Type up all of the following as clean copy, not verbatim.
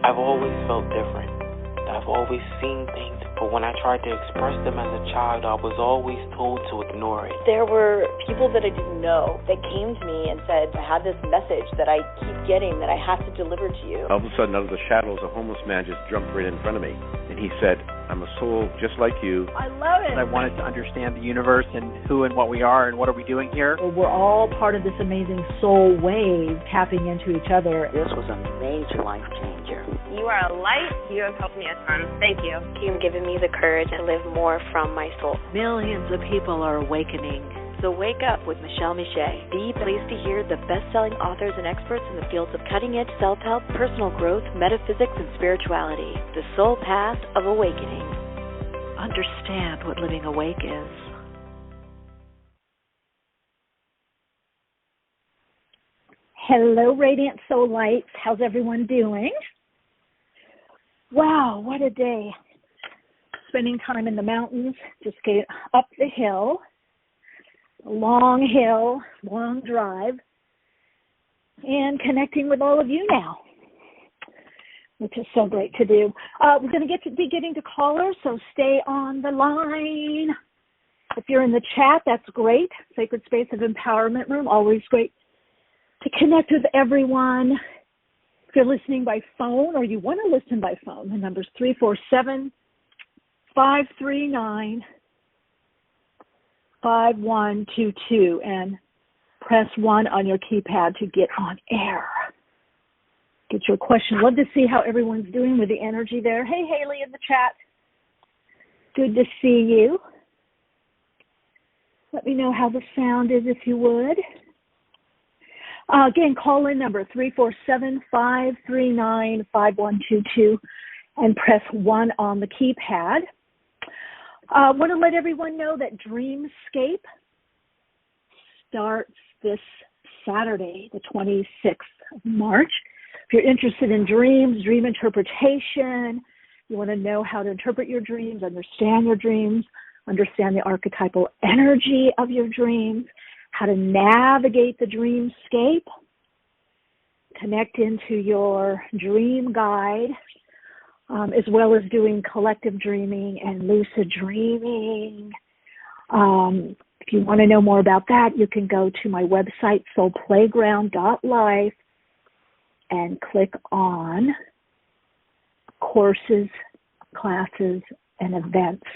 I've always felt different. I've always seen things, but when I tried to express them as a child, I was always told to ignore it. There were people that I didn't know that came to me and said, I have this message that I keep getting that I have to deliver to you. All of a sudden, out of the shadows, a homeless man just jumped right in front of me. And he said, I'm a soul just like you. I love it. I wanted to understand the universe and who and what we are and what are we doing here. Well, we're all part of this amazing soul wave tapping into each other. This was a major life changer. You are a light. You have helped me a ton. Thank you. You've given me the courage to live more from my soul. Millions of people are awakening. So wake up with Michele Meiche. Be pleased to hear the best-selling authors and experts in the fields of cutting-edge self-help, personal growth, metaphysics, and spirituality. The soul path of awakening. Understand what living awake is. Hello, Radiant Soul Lights. How's everyone doing? Wow, what a day. Spending time in the mountains, just get up the hill, a long hill, long drive, and connecting with all of you now, which is so great to do. We're going to be getting to callers, so stay on the line. If you're in the chat, that's great. Sacred Space of Empowerment Room, always great to connect with everyone. If you're listening by phone or you want to listen by phone, the number's 347-539-5122 and press 1 on your keypad to get on air. Get your question. Love to see how everyone's doing with the energy there. Hey, Haley in the chat. Good to see you. Let me know how the sound is if you would. Again, call-in number 347-539-5122 and press 1 on the keypad. I want to let everyone know that Dreamscape starts this Saturday, the 26th of March. If you're interested in dreams, dream interpretation, you want to know how to interpret your dreams, understand your dreams, understand the archetypal energy of your dreams, how to navigate the dreamscape, connect into your dream guide, as well as doing collective dreaming and lucid dreaming. If you want to know more about that, you can go to my website, soulplayground.life, and click on courses, classes, and events.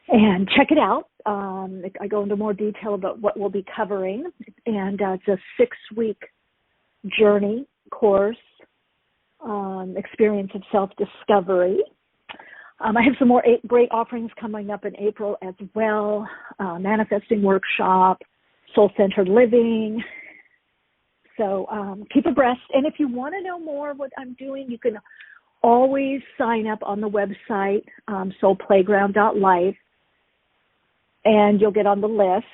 And check it out. I go into more detail about what we'll be covering. And it's a 6-week journey course, experience of self-discovery. I have some more great offerings coming up in April as well. Manifesting workshop, soul-centered living. So keep abreast. And if you want to know more what I'm doing, you can always sign up on the website, soulplayground.life. And you'll get on the list,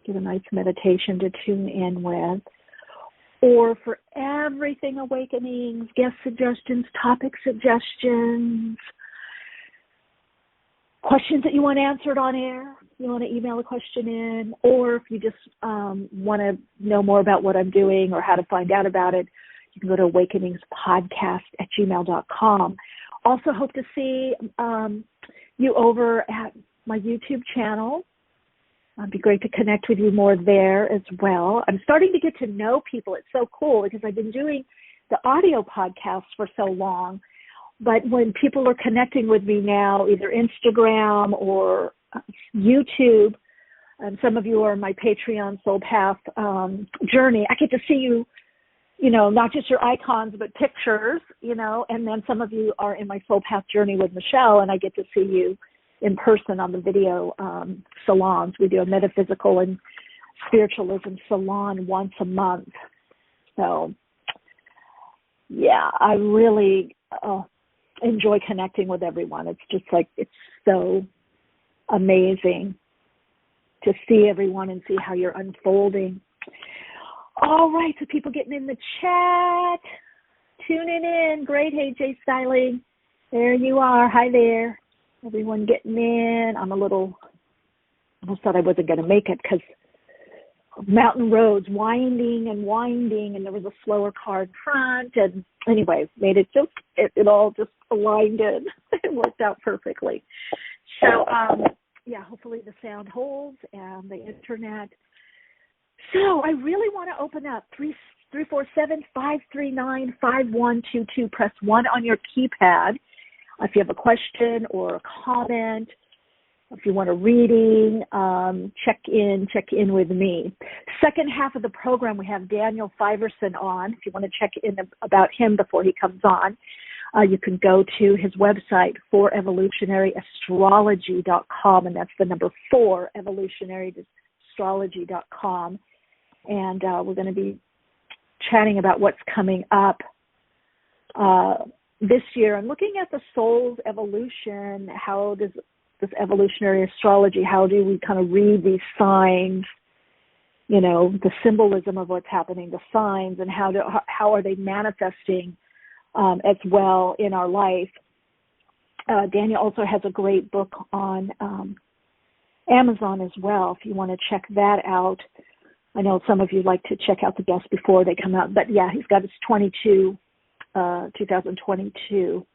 get a nice meditation to tune in with. Or for everything awakenings, guest suggestions, topic suggestions, questions that you want answered on air, you want to email a question in, or if you just want to know more about what I'm doing or how to find out about it, you can go to awakeningspodcast@gmail.com. Also hope to see you over at my YouTube channel. It'd be great to connect with you more there as well. I'm starting to get to know people. It's so cool because I've been doing the audio podcasts for so long. But when people are connecting with me now, either Instagram or YouTube, and some of you are on my Patreon Soul Path journey, I get to see you, not just your icons, but pictures, and then some of you are in my Soul Path journey with Michele, and I get to see you in person on the video salons. We do a metaphysical and spiritualism salon once a month. So, yeah, I really enjoy connecting with everyone. It's just it's so amazing to see everyone and see how you're unfolding. All right, so people getting in the chat, tuning in. Great. Hey, Jay Styling. There you are. Hi there. Everyone getting in. I almost thought I wasn't going to make it because mountain roads winding and winding, and there was a slower car in front. And anyway, made it just, it all just aligned in. It worked out perfectly. So, yeah, hopefully the sound holds and the internet. So I really want to open up 347-539-5122. Press 1 on your keypad if you have a question or a comment. If you want a reading, check in with me. Second half of the program, we have Daniel Fiverson on. If you want to check in about him before he comes on, you can go to his website, 4evolutionaryastrology.com, and that's the number 4, evolutionaryastrology.com. And we're going to be chatting about what's coming up this year. And looking at the soul's evolution, how does this evolutionary astrology, how do we kind of read these signs, you know, the symbolism of what's happening, the signs, and how are they manifesting as well in our life. Daniel also has a great book on Amazon as well, if you want to check that out. I know some of you like to check out the guests before they come out, but yeah, he's got his 2022,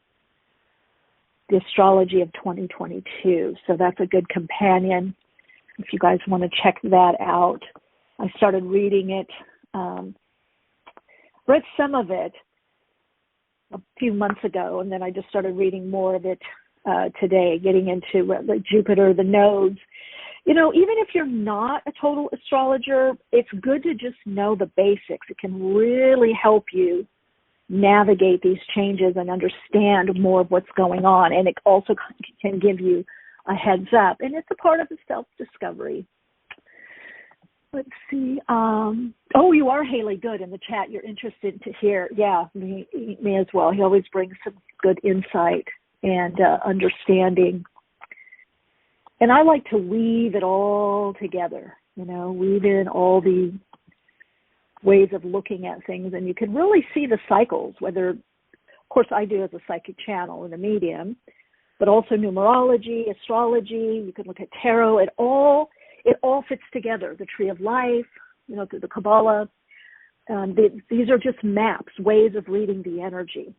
the astrology of 2022. So that's a good companion if you guys want to check that out. I started reading it, read some of it a few months ago, and then I just started reading more of it today, getting into the Jupiter, the nodes. You know, even if you're not a total astrologer, it's good to just know the basics. It can really help you navigate these changes and understand more of what's going on. And it also can give you a heads up. And it's a part of the self-discovery. Let's see. Oh, you are, Haley. Good. In the chat, you're interested to hear. Yeah, me as well. He always brings some good insight and understanding. And I like to weave it all together, you know, weave in all the ways of looking at things. And you can really see the cycles, whether, of course, I do as a psychic channel and a medium, but also numerology, astrology. You can look at tarot. It all fits together. The tree of life, you know, through the Kabbalah. These are just maps, ways of reading the energy.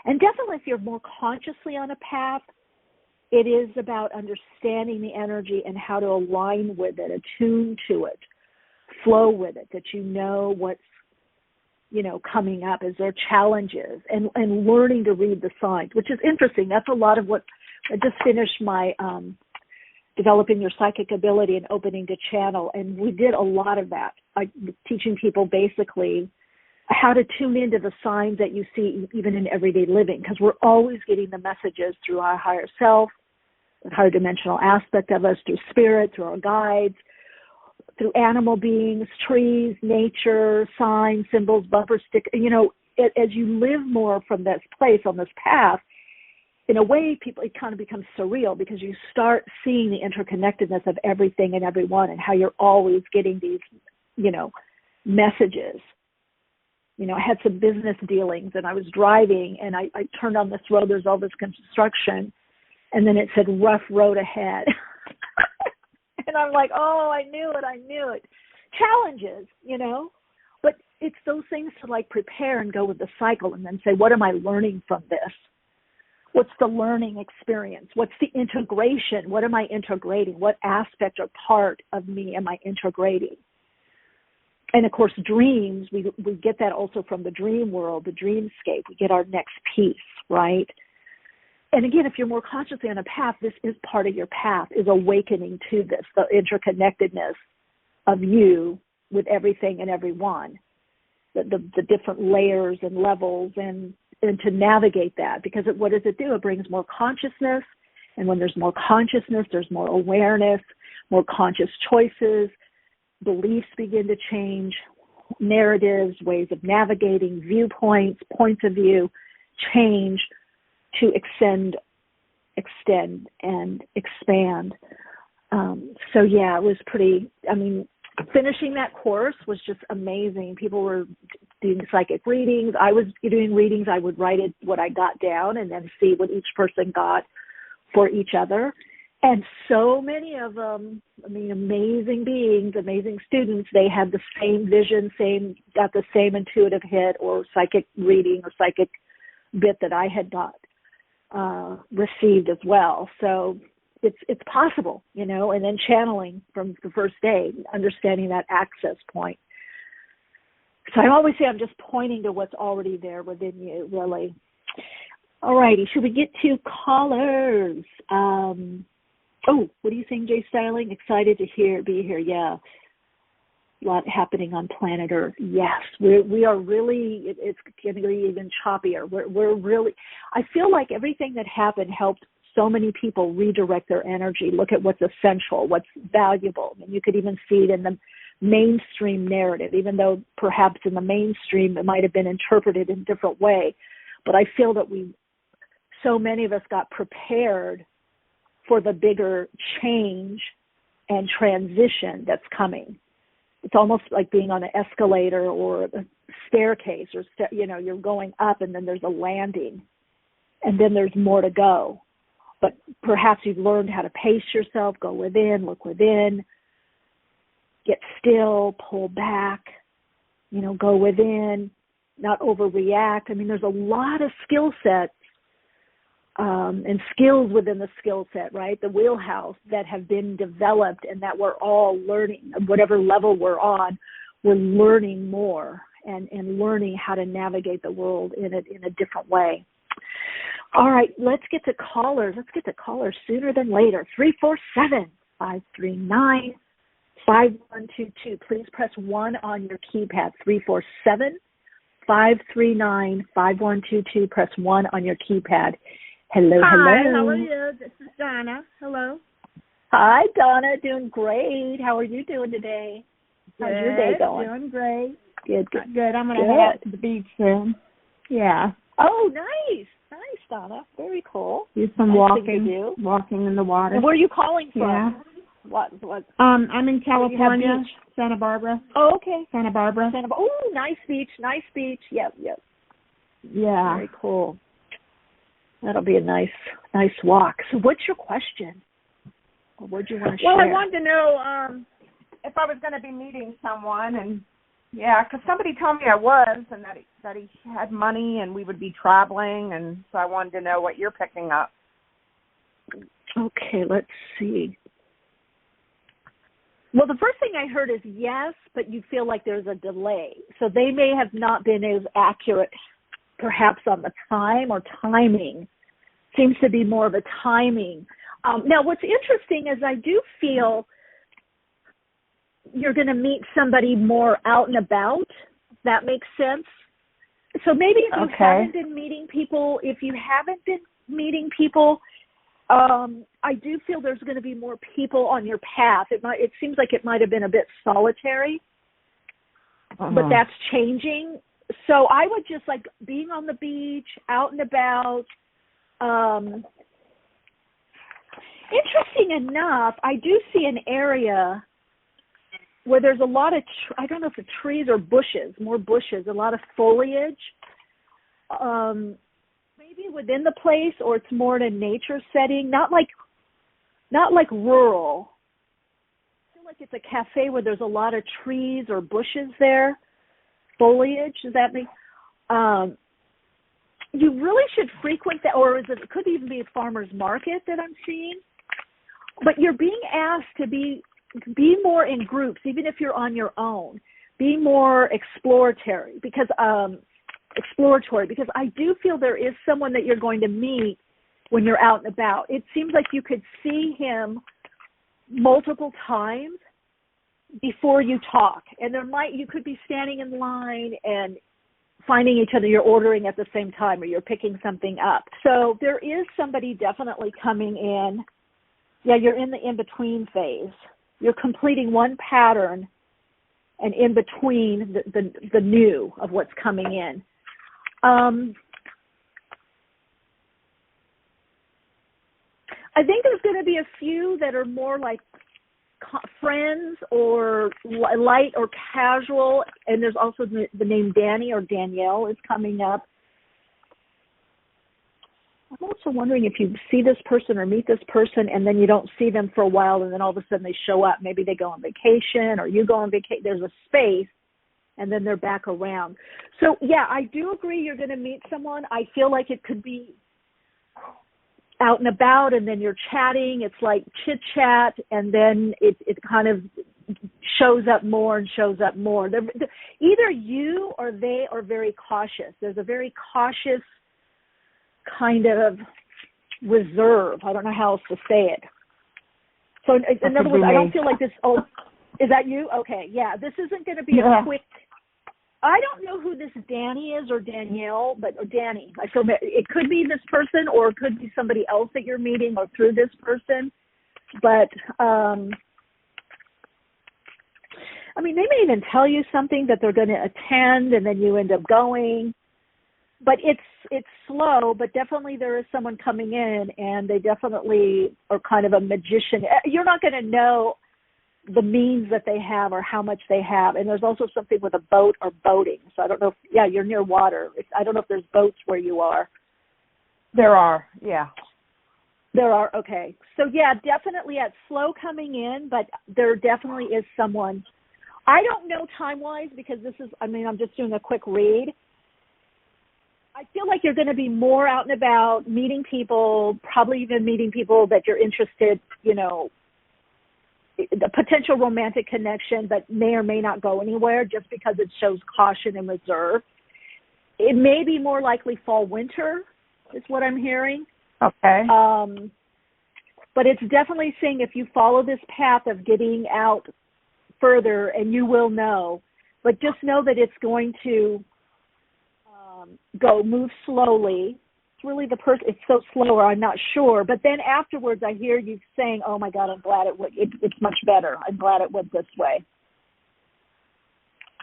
And definitely if you're more consciously on a path, it is about understanding the energy and how to align with it, attune to it, flow with it, that you know what's, you know, coming up. Is there challenges and learning to read the signs, which is interesting. That's a lot of what I just finished my developing your psychic ability and opening the channel. And we did a lot of that. I teaching people basically how to tune into the signs that you see even in everyday living, because we're always getting the messages through our higher self, the higher dimensional aspect of us, through spirit, through our guides, through animal beings, trees, nature, signs, symbols, bumper stick. You know, as you live more from this place on this path, in a way, it kind of becomes surreal, because you start seeing the interconnectedness of everything and everyone, and how you're always getting these, you know, messages. You know, I had some business dealings, and I was driving, and I turned on this road. There's all this construction, and then it said rough road ahead. And I'm like, oh, I knew it. Challenges, you know, but it's those things to like prepare and go with the cycle, and then say, what am I learning from this? What's the learning experience? What's the integration? What am I integrating? What aspect or part of me am I integrating? And, of course, dreams, we get that also from the dream world, the dreamscape. We get our next piece, right? And, again, if you're more consciously on a path, this is part of your path, is awakening to this, the interconnectedness of you with everything and everyone, the different layers and levels, and to navigate that. Because what does it do? It brings more consciousness. And when there's more consciousness, there's more awareness, more conscious choices. Beliefs begin to change, narratives, ways of navigating, viewpoints, points of view change to extend and expand. So, yeah, it was pretty, finishing that course was just amazing. People were doing psychic readings. I was doing readings. I would write it, what I got down, and then see what each person got for each other. And so many of them, I mean, amazing beings, amazing students, they had the same vision, got the same intuitive hit or psychic reading or psychic bit that I had got received as well. So it's possible, you know, and then channeling from the first day, understanding that access point. So I always say I'm just pointing to what's already there within you, really. All righty, should we get to callers? What are you saying, Jay Styling? Excited to be here, yeah. A lot happening on planet Earth. Yes, we are really, it's going to be even choppier. We're really, I feel like everything that happened helped so many people redirect their energy, look at what's essential, what's valuable. And you could even see it in the mainstream narrative, even though perhaps in the mainstream it might have been interpreted in a different way. But I feel that so many of us got prepared for the bigger change and transition that's coming. It's almost like being on an escalator or a staircase, or you're going up and then there's a landing, and then there's more to go. But perhaps you've learned how to pace yourself, go within, look within, get still, pull back, go within, not overreact. I mean, there's a lot of skill sets and skills within the skill set, right? The wheelhouse that have been developed and that we're all learning. Whatever level we're on, we're learning more and learning how to navigate the world in a different way. All right, let's get to callers. Let's get to callers sooner than later. 347-539-5122. Please press 1 on your keypad. 347-539-5122. Press 1 on your keypad. Hello. Hi, how are you? This is Donna. Hello. Hi, Donna. Doing great. How are you doing today? Good. How's your day going? Doing great. Good. I'm going to head out to the beach soon. Yeah. Oh, nice. Nice, Donna. Very cool. Do some walking in the water. And where are you calling from? Yeah. What? I'm in California, Santa Barbara. Oh, okay. Santa Barbara. Oh, nice beach. Yep. Yeah. Very cool. That'll be a nice walk. So what's your question? Or what do you want to share? Well, I wanted to know if I was going to be meeting someone, and because somebody told me I was, and that he had money and we would be traveling, and so I wanted to know what you're picking up. Okay, let's see. Well, the first thing I heard is yes, but you feel like there's a delay. So they may have not been as accurate perhaps on the time or timing. Seems to be more of a timing. Now, what's interesting is I do feel you're going to meet somebody more out and about. If that makes sense. So maybe if you haven't been meeting people, I do feel there's going to be more people on your path. It seems like it might have been a bit solitary, but that's changing. So I would just like being on the beach, out and about. Interesting enough, I do see an area where there's a lot of, I don't know if it's trees or bushes, more bushes, a lot of foliage. Maybe within the place, or it's more in a nature setting, not like rural. I feel like it's a cafe where there's a lot of trees or bushes there, foliage. Does that mean? You really should frequent that, or it could even be a farmer's market that I'm seeing. But you're being asked to be more in groups, even if you're on your own. Be more exploratory, because I do feel there is someone that you're going to meet when you're out and about. It seems like you could see him multiple times before you talk, and you could be standing in line and finding each other. You're ordering at the same time, or you're picking something up. So there is somebody definitely coming in. Yeah, you're in the in-between phase. You're completing one pattern and in between the new of what's coming in. I think there's going to be a few that are more like friends or light or casual, and there's also the name Danny or Danielle is coming up. I'm also wondering if you see this person or meet this person and then you don't see them for a while and then all of a sudden they show up. Maybe they go on vacation or you go on vacation. There's a space and then they're back around. So, yeah, I do agree you're going to meet someone. I feel like it could be out and about and then you're chatting. It's like chit-chat and then it kind of shows up more and shows up more. Either you or they are very cautious. There's a very cautious kind of reserve. I don't know how else to say it. So in other words, I don't feel like this. Oh, is that you? Okay, yeah. This isn't going to be a quick. I don't know who this Danny is or Danielle, or Danny. I feel it could be this person or it could be somebody else that you're meeting or through this person. But I mean, they may even tell you something that they're going to attend, and then you end up going. But it's slow, but definitely there is someone coming in, and they definitely are kind of a magician. You're not going to know the means that they have or how much they have. And there's also something with a boat or boating. So I don't know if, you're near water. I don't know if there's boats where you are. There are, yeah. There are, okay. So, yeah, definitely it's slow coming in, but there definitely is someone. I don't know time-wise because I'm just doing a quick read. I feel like you're going to be more out and about, meeting people, probably even meeting people that you're interested, the potential romantic connection, but may or may not go anywhere just because it shows caution and reserve. It may be more likely fall, winter is what I'm hearing. Okay. But it's definitely saying if you follow this path of getting out further, and you will know, but just know that it's going to move slowly. It's really it's so slow, or I'm not sure. But then afterwards, I hear you saying, "Oh my God, I'm glad it's much better. I'm glad it went this way."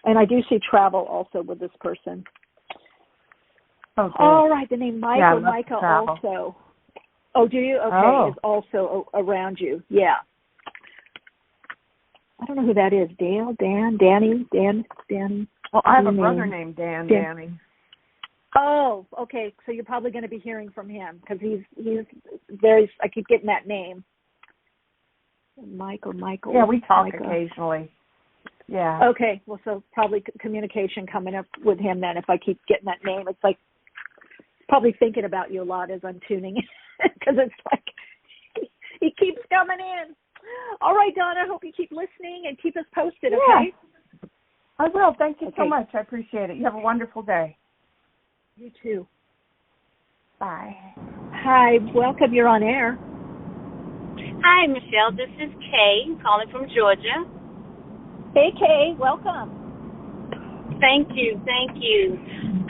And I do see travel also with this person. Okay. All right, the name Mike or Micah travel. also. Oh, do you? Okay, is also around you. Yeah. I don't know who that is. Dale, Dan, Danny, Danny. Well, I have a brother named Danny. Oh, okay. So you're probably going to be hearing from him because he's very. I keep getting that name. Mike or Michael. Yeah, we talk occasionally. Yeah. Okay. Well, so probably communication coming up with him then. If I keep getting that name, it's like probably thinking about you a lot as I'm tuning in because it's like he keeps coming in. All right, Donna. I hope you keep listening and keep us posted. Okay. Yeah. I will. Thank you so much. I appreciate it. You have a wonderful day. You too. Bye. Hi, welcome. You're on air. Hi, Michelle. This is Kay calling from Georgia. Hey, Kay. Welcome. Thank you.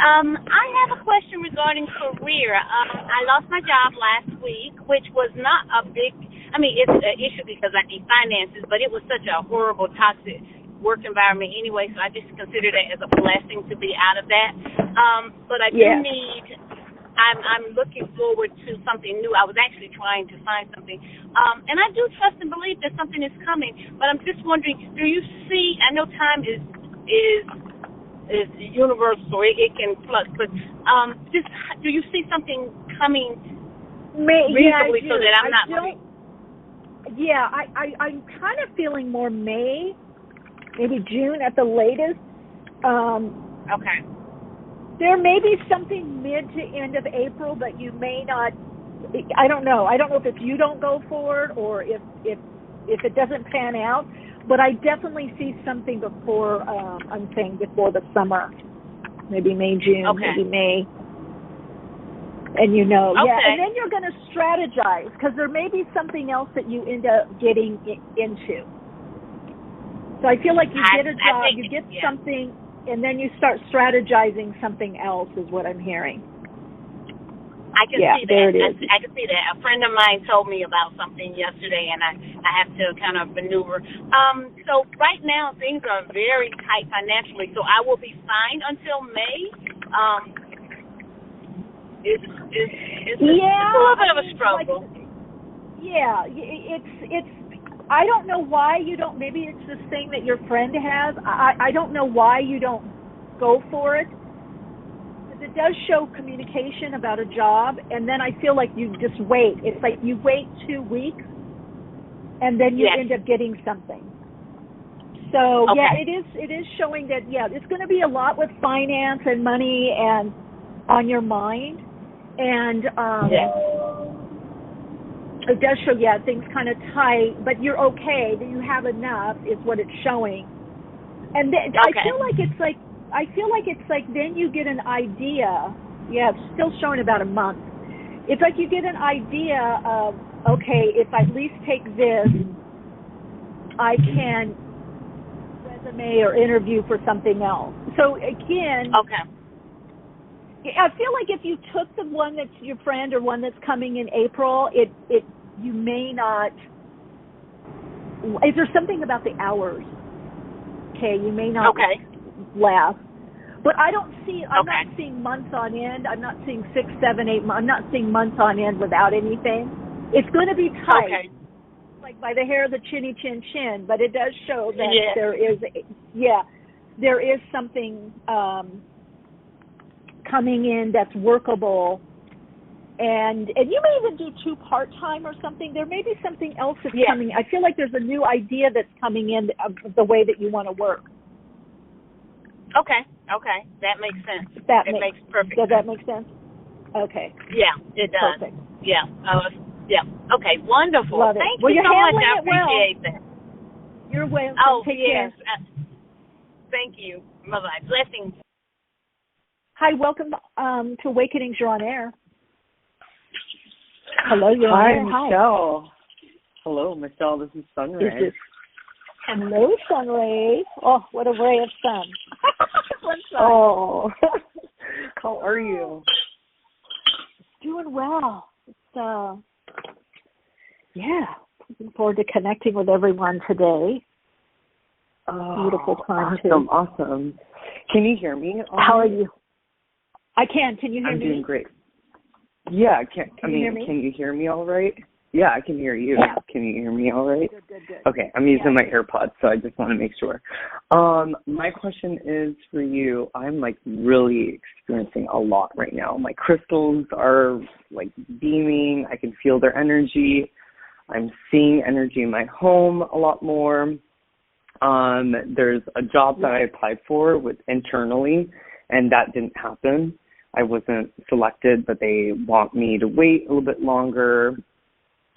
I have a question regarding career. I lost my job last week, which was not a big, it's an issue because I need finances, but it was such a horrible, toxic work environment anyway, so I just considered it as a blessing to be out of that. But I do need, I'm looking forward to something new. I was actually trying to find something. And I do trust and believe that something is coming, but I'm just wondering, do you see, I know time is universal, it can flux, but just do you see something coming reasonably so that I'm not moving? Yeah, I'm kind of feeling more May, maybe June at the latest. Okay. There may be something mid to end of April, but you may not. I don't know. I don't know if you don't go forward or if it doesn't pan out. But I definitely see something before. I'm saying before the summer, maybe May, June, maybe May. And and then you're going to strategize because there may be something else that you end up getting into. So I feel like you get a job, you get something, and then you start strategizing something else is what I'm hearing. I can see that. There it is. I can see that. A friend of mine told me about something yesterday, and I have to kind of maneuver. So right now things are very tight financially, so I will be fine until May. It's a little bit of a struggle. It's. I don't know why you don't. Maybe it's this thing that your friend has. I don't know why you don't go for it. It it does show communication about a job, and then I feel like you just wait. It's like you wait 2 weeks, and then you end up getting something. So, it is showing that, it's going to be a lot with finance and money and on your mind. And it does show, things kind of tight, but you're okay, that you have enough is what it's showing. And then I feel like it's like then you get an idea. Yeah, it's still showing about a month. It's like you get an idea of, okay, if I at least take this, I can resume or interview for something else. So again, I feel like if you took the one that's your friend or one that's coming in April, you may not. Is there something about the hours? Okay, you may not last. But I don't see. I'm not seeing months on end. I'm not seeing 6, 7, 8 months. I'm not seeing months on end without anything. It's going to be tight, like by the hair of the chinny chin chin. But it does show that there is something coming in that's workable. And you may even do 2 part-time or something. There may be something else that's coming. I feel like there's a new idea that's coming in of the way that you want to work. Okay. That makes sense. It makes perfect sense. Does that make sense? Okay. Yeah, it does. Perfect. Yeah. Okay, wonderful. Love it. Thank you so much. I appreciate that. You're welcome. Take yes. care. Thank you. Bye-bye. Blessings. Hi, welcome to Awakenings. You're on air. Hello, you're on air. Hi, Michelle. Hello, Michelle. This is Sunray. Hello, Sunray. Oh, what a ray of sun. Oh, how are you? Doing well. It's looking forward to connecting with everyone today. Beautiful time Awesome. Can you hear me? How are you? I can. Can you hear me? I'm doing great. Yeah, can you hear me? Can you hear me all right? Yeah, I can hear you. Yeah. Can you hear me all right? Good. Okay, I'm using my AirPods, so I just want to make sure. My question is for you. I'm really experiencing a lot right now. My crystals are beaming. I can feel their energy. I'm seeing energy in my home a lot more. There's a job that I applied for internally, and that didn't happen. I wasn't selected, but they want me to wait a little bit longer.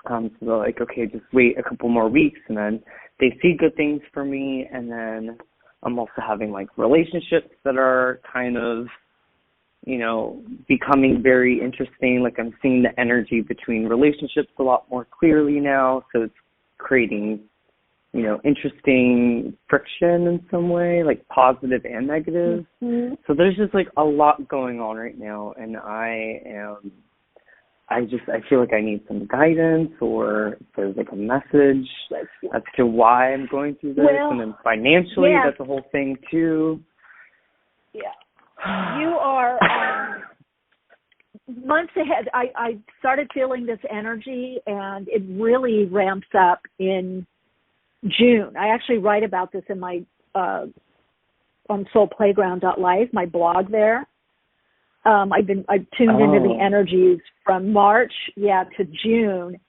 So they're like, okay, just wait a couple more weeks, and then they see good things for me, and then I'm also having relationships that are kind of, becoming very interesting. I'm seeing the energy between relationships a lot more clearly now, so it's creating, interesting friction in some way, positive and negative. Mm-hmm. So there's just a lot going on right now, and I feel like I need some guidance, or if there's a message as to why I'm going through this. And then financially, that's a whole thing too. Yeah. You are months ahead. I started feeling this energy, and it really ramps up in June. I actually write about this in my on soulplayground.life, my blog there. I've tuned into the energies from March, to June,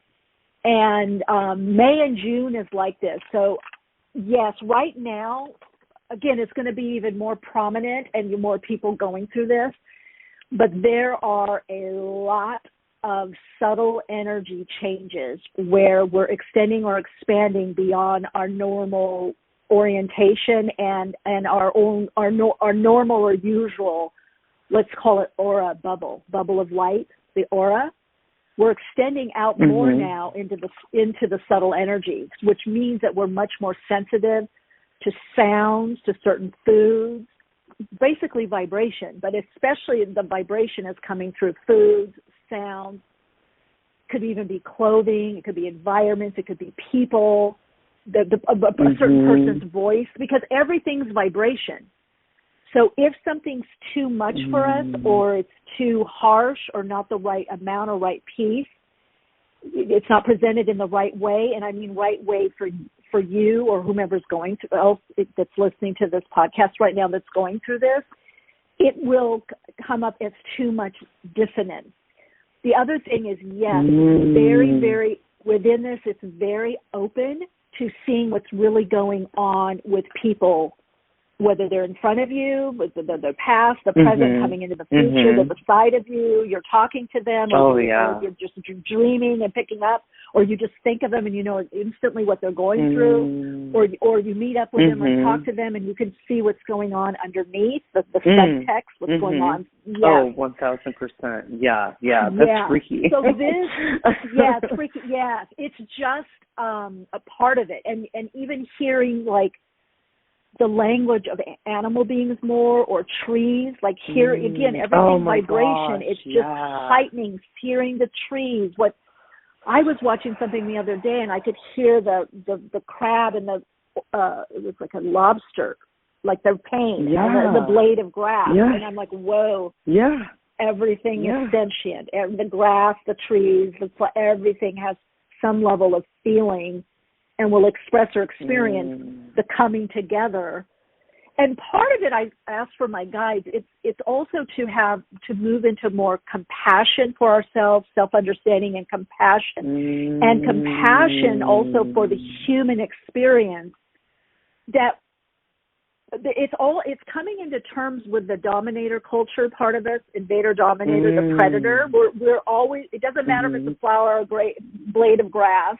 and May and June is like this. So, yes, right now, again, it's going to be even more prominent and more people going through this. But there are a lot of subtle energy changes where we're extending or expanding beyond our normal orientation and our normal or usual. Let's call it aura bubble of light, the aura. We're extending out more now into the subtle energies, which means that we're much more sensitive to sounds, to certain foods, basically vibration, but especially the vibration is coming through foods, sounds, could even be clothing, it could be environments, it could be people, a certain person's voice, because everything's vibration. So if something's too much for us, or it's too harsh, or not the right amount or right piece, it's not presented in the right way, and I mean right way for you or whomever's going to else that's listening to this podcast right now that's going through this, it will come up as too much dissonance. The other thing is, yes, it's very, very, within this, it's very open to seeing what's really going on with people, whether they're in front of you, whether they're past, the present, coming into the future, they're beside of you, you're talking to them, or you're just dreaming and picking up, or you just think of them and you know instantly what they're going through, or you meet up with them and talk to them and you can see what's going on underneath, the subtext, what's going on. Yes. Oh, 1,000%. Yeah, that's freaky. So this, freaky, it's just a part of it. And even hearing, like, the language of animal beings more, or trees, like here again, everything vibration. It's just heightening, hearing the trees. What I was watching something the other day, and I could hear the crab and it was like a lobster, like their pain, and the blade of grass, and I'm like, whoa, everything is sentient. The grass, the trees, everything has some level of feeling and will express or experience the coming together. And part of it, I asked for my guides, it's also to move into more compassion for ourselves, self-understanding and compassion. And compassion also for the human experience, that it's coming into terms with the dominator culture part of us, invader, dominator, the predator. We're always, it doesn't matter if it's a flower or a blade of grass,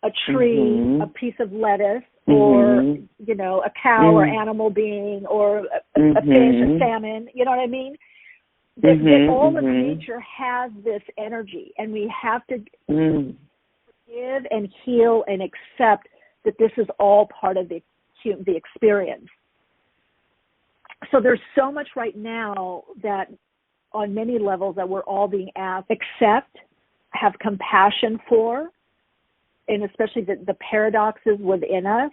a tree, a piece of lettuce, or, you know, a cow or animal being, or a fish, a salmon, you know what I mean? That all of nature has this energy, and we have to forgive and heal and accept that this is all part of the experience. So there's so much right now that on many levels that we're all being asked, accept, have compassion for, and especially the paradoxes within us.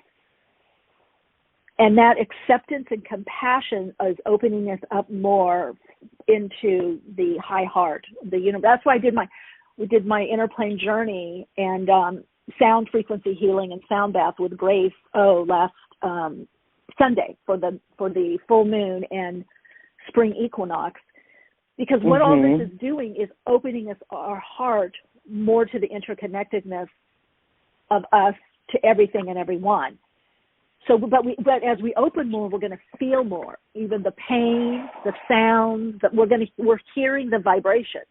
And that acceptance and compassion is opening us up more into the high heart, the universe. That's why we did my inner plane journey and sound frequency healing and sound bath with Grace last Sunday for the full moon and spring equinox, because what all this is doing is opening our heart more to the interconnectedness of us to everything and everyone. So, but as we open more, we're going to feel more, even the pain, the sounds. That we're hearing the vibration,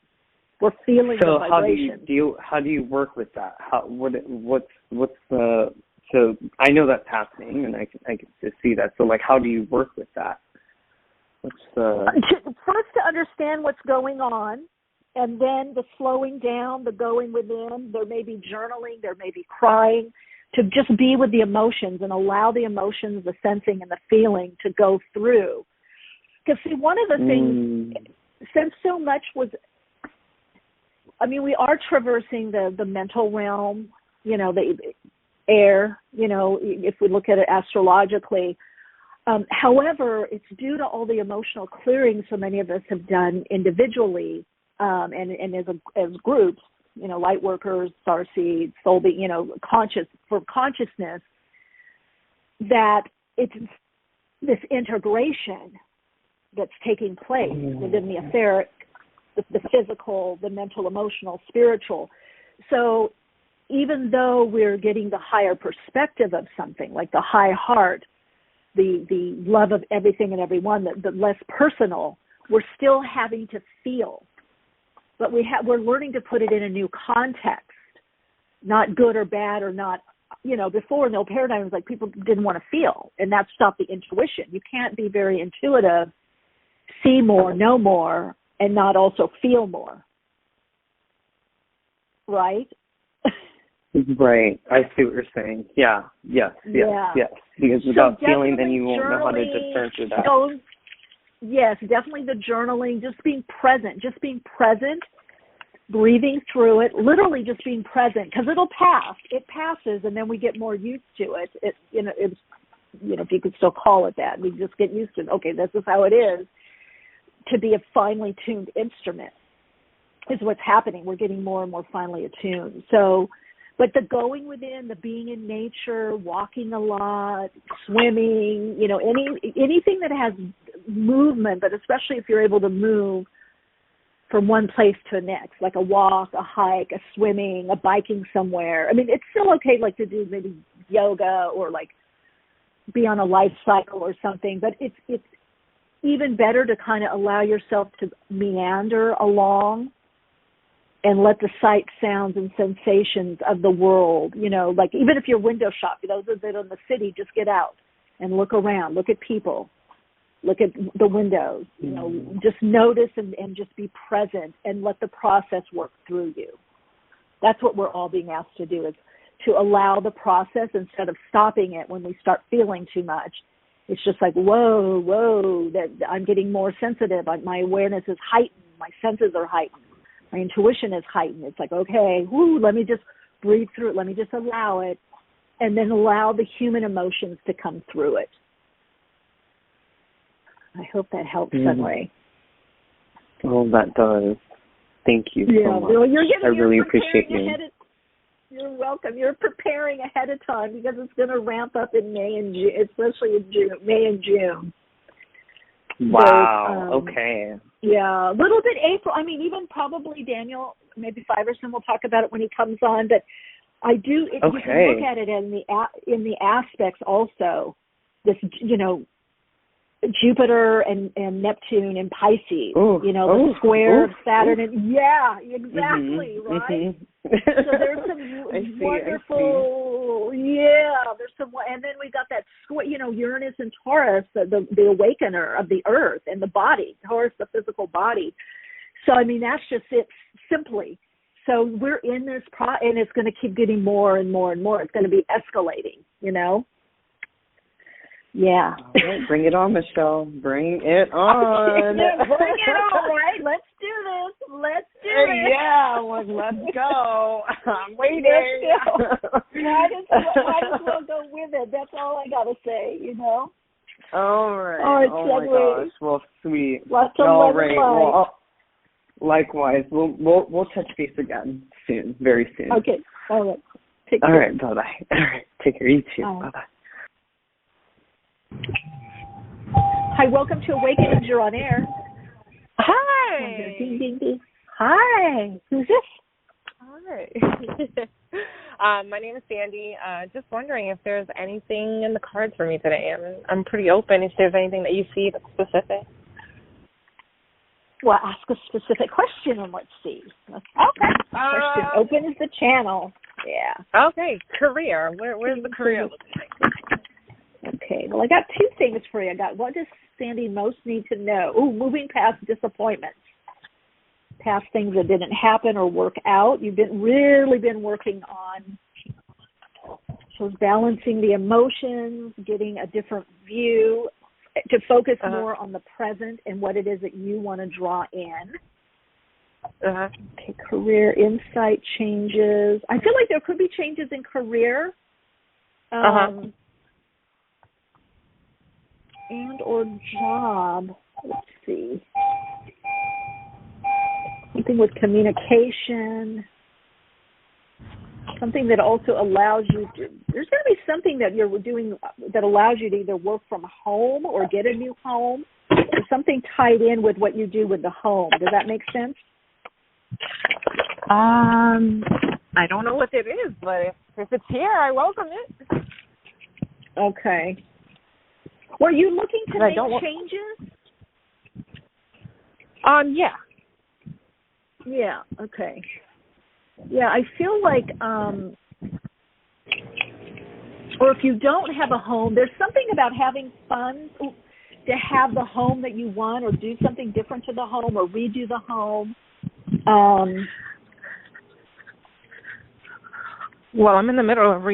we're feeling the vibration. So how do you work with that? What's the so I know that's happening, and I can just see that. So, like, how do you work with that? What's the first to understand what's going on. And then the slowing down, the going within, there may be journaling, there may be crying, to just be with the emotions and allow the emotions, the sensing and the feeling to go through. Because, see, one of the things, since so much was, I mean, we are traversing the mental realm, you know, the air, you know, if we look at it astrologically. However, it's due to all the emotional clearing so many of us have done individually, and as groups, you know, light workers, starseeds, soul being, you know, consciousness, that it's this integration that's taking place within the etheric, the physical, the mental, emotional, spiritual. So even though we're getting the higher perspective of something, like the high heart, the love of everything and everyone, the less personal, we're still having to feel. But we're learning to put it in a new context, not good or bad or not, you know, before in the old paradigm, it was like people didn't want to feel, and that stopped the intuition. You can't be very intuitive, see more, know more, and not also feel more. Right? Right. I see what you're saying. Yeah. Yes. Because without feeling, then you won't know how to discern through that. Yes, definitely the journaling, just being present, breathing through it, literally just being present, because it'll pass. It passes, and then we get more used to it. It's if you could still call it that, we just get used to it. Okay, this is how it is. To be a finely tuned instrument is what's happening. We're getting more and more finely attuned. So But the going within, the being in nature, walking a lot, swimming, anything that has movement, but especially if you're able to move from one place to the next, like a walk, a hike, a swimming, a biking somewhere. I mean, it's still okay, like, to do maybe yoga or, like, be on a life cycle or something, but it's even better to kind of allow yourself to meander along and let the sights, sounds, and sensations of the world, like even if you're window shopping, those that are in the city, just get out and look around, look at people, look at the windows, just notice and just be present and let the process work through you. That's what we're all being asked to do, is to allow the process instead of stopping it when we start feeling too much. It's just like, whoa, that I'm getting more sensitive. My awareness is heightened. My senses are heightened. My intuition is heightened. It's like, okay, let me just breathe through it. Let me just allow it, and then allow the human emotions to come through it. I hope that helps some way. Oh, that does. Thank you so much. Well, I really appreciate you. You're welcome. You're preparing ahead of time because it's going to ramp up in May and June, especially in May and June. Wow. Okay. Yeah, a little bit April. I mean, even probably Daniel, maybe Fiverson will talk about it when he comes on. But I do. You can look at it in the aspects also. This, Jupiter and Neptune and Pisces. The square of Saturn and exactly right. So there's some wonderful. There's some, and then we got that Uranus and Taurus, the awakener of the earth and the body. Taurus, the physical body. So I mean, that's just it simply. So we're in this and it's going to keep getting more and more and more. It's going to be escalating. Yeah. All right, bring it on, Michelle. Bring it on. Bring it on, right? Let's do this. Let's do it. Yeah, let's go. I'm waiting. Might as well go with it. That's all I got to say, All right. Oh my gosh. Well, sweet. Lots of all love right. Well, likewise. We'll touch base again soon, very soon. Okay. All right. Take care. All right. Bye-bye. All right. Take care. You too. Bye-bye. Hi, welcome to Awakenings. You're on air. Hi. Ding, ding, ding. Hi. Who's this? Hi. My name is Sandy. Just wondering if there's anything in the cards for me today. I'm pretty open if there's anything that you see that's specific. Well, ask a specific question and let's see. Okay. Question opens the channel. Yeah. Okay. Career. Where's the career looking like? Okay, well, I got two things for you. I got, what does Sandy most need to know? Moving past disappointments, past things that didn't happen or work out. You've really been working on balancing the emotions, getting a different view, to focus more on the present and what it is that you want to draw in. Okay, career insight changes. I feel like there could be changes in career. And or job. Let's see. Something with communication. Something that also allows you to, there's going to be something that you're doing that allows you to either work from home or get a new home. There's something tied in with what you do with the home. Does that make sense? I don't know what it is, but if it's here, I welcome it. Okay. Were you looking to make changes? Yeah. Yeah, okay. Yeah, I feel like, or if you don't have a home, there's something about having funds to have the home that you want or do something different to the home or redo the home. Well, I'm in the middle of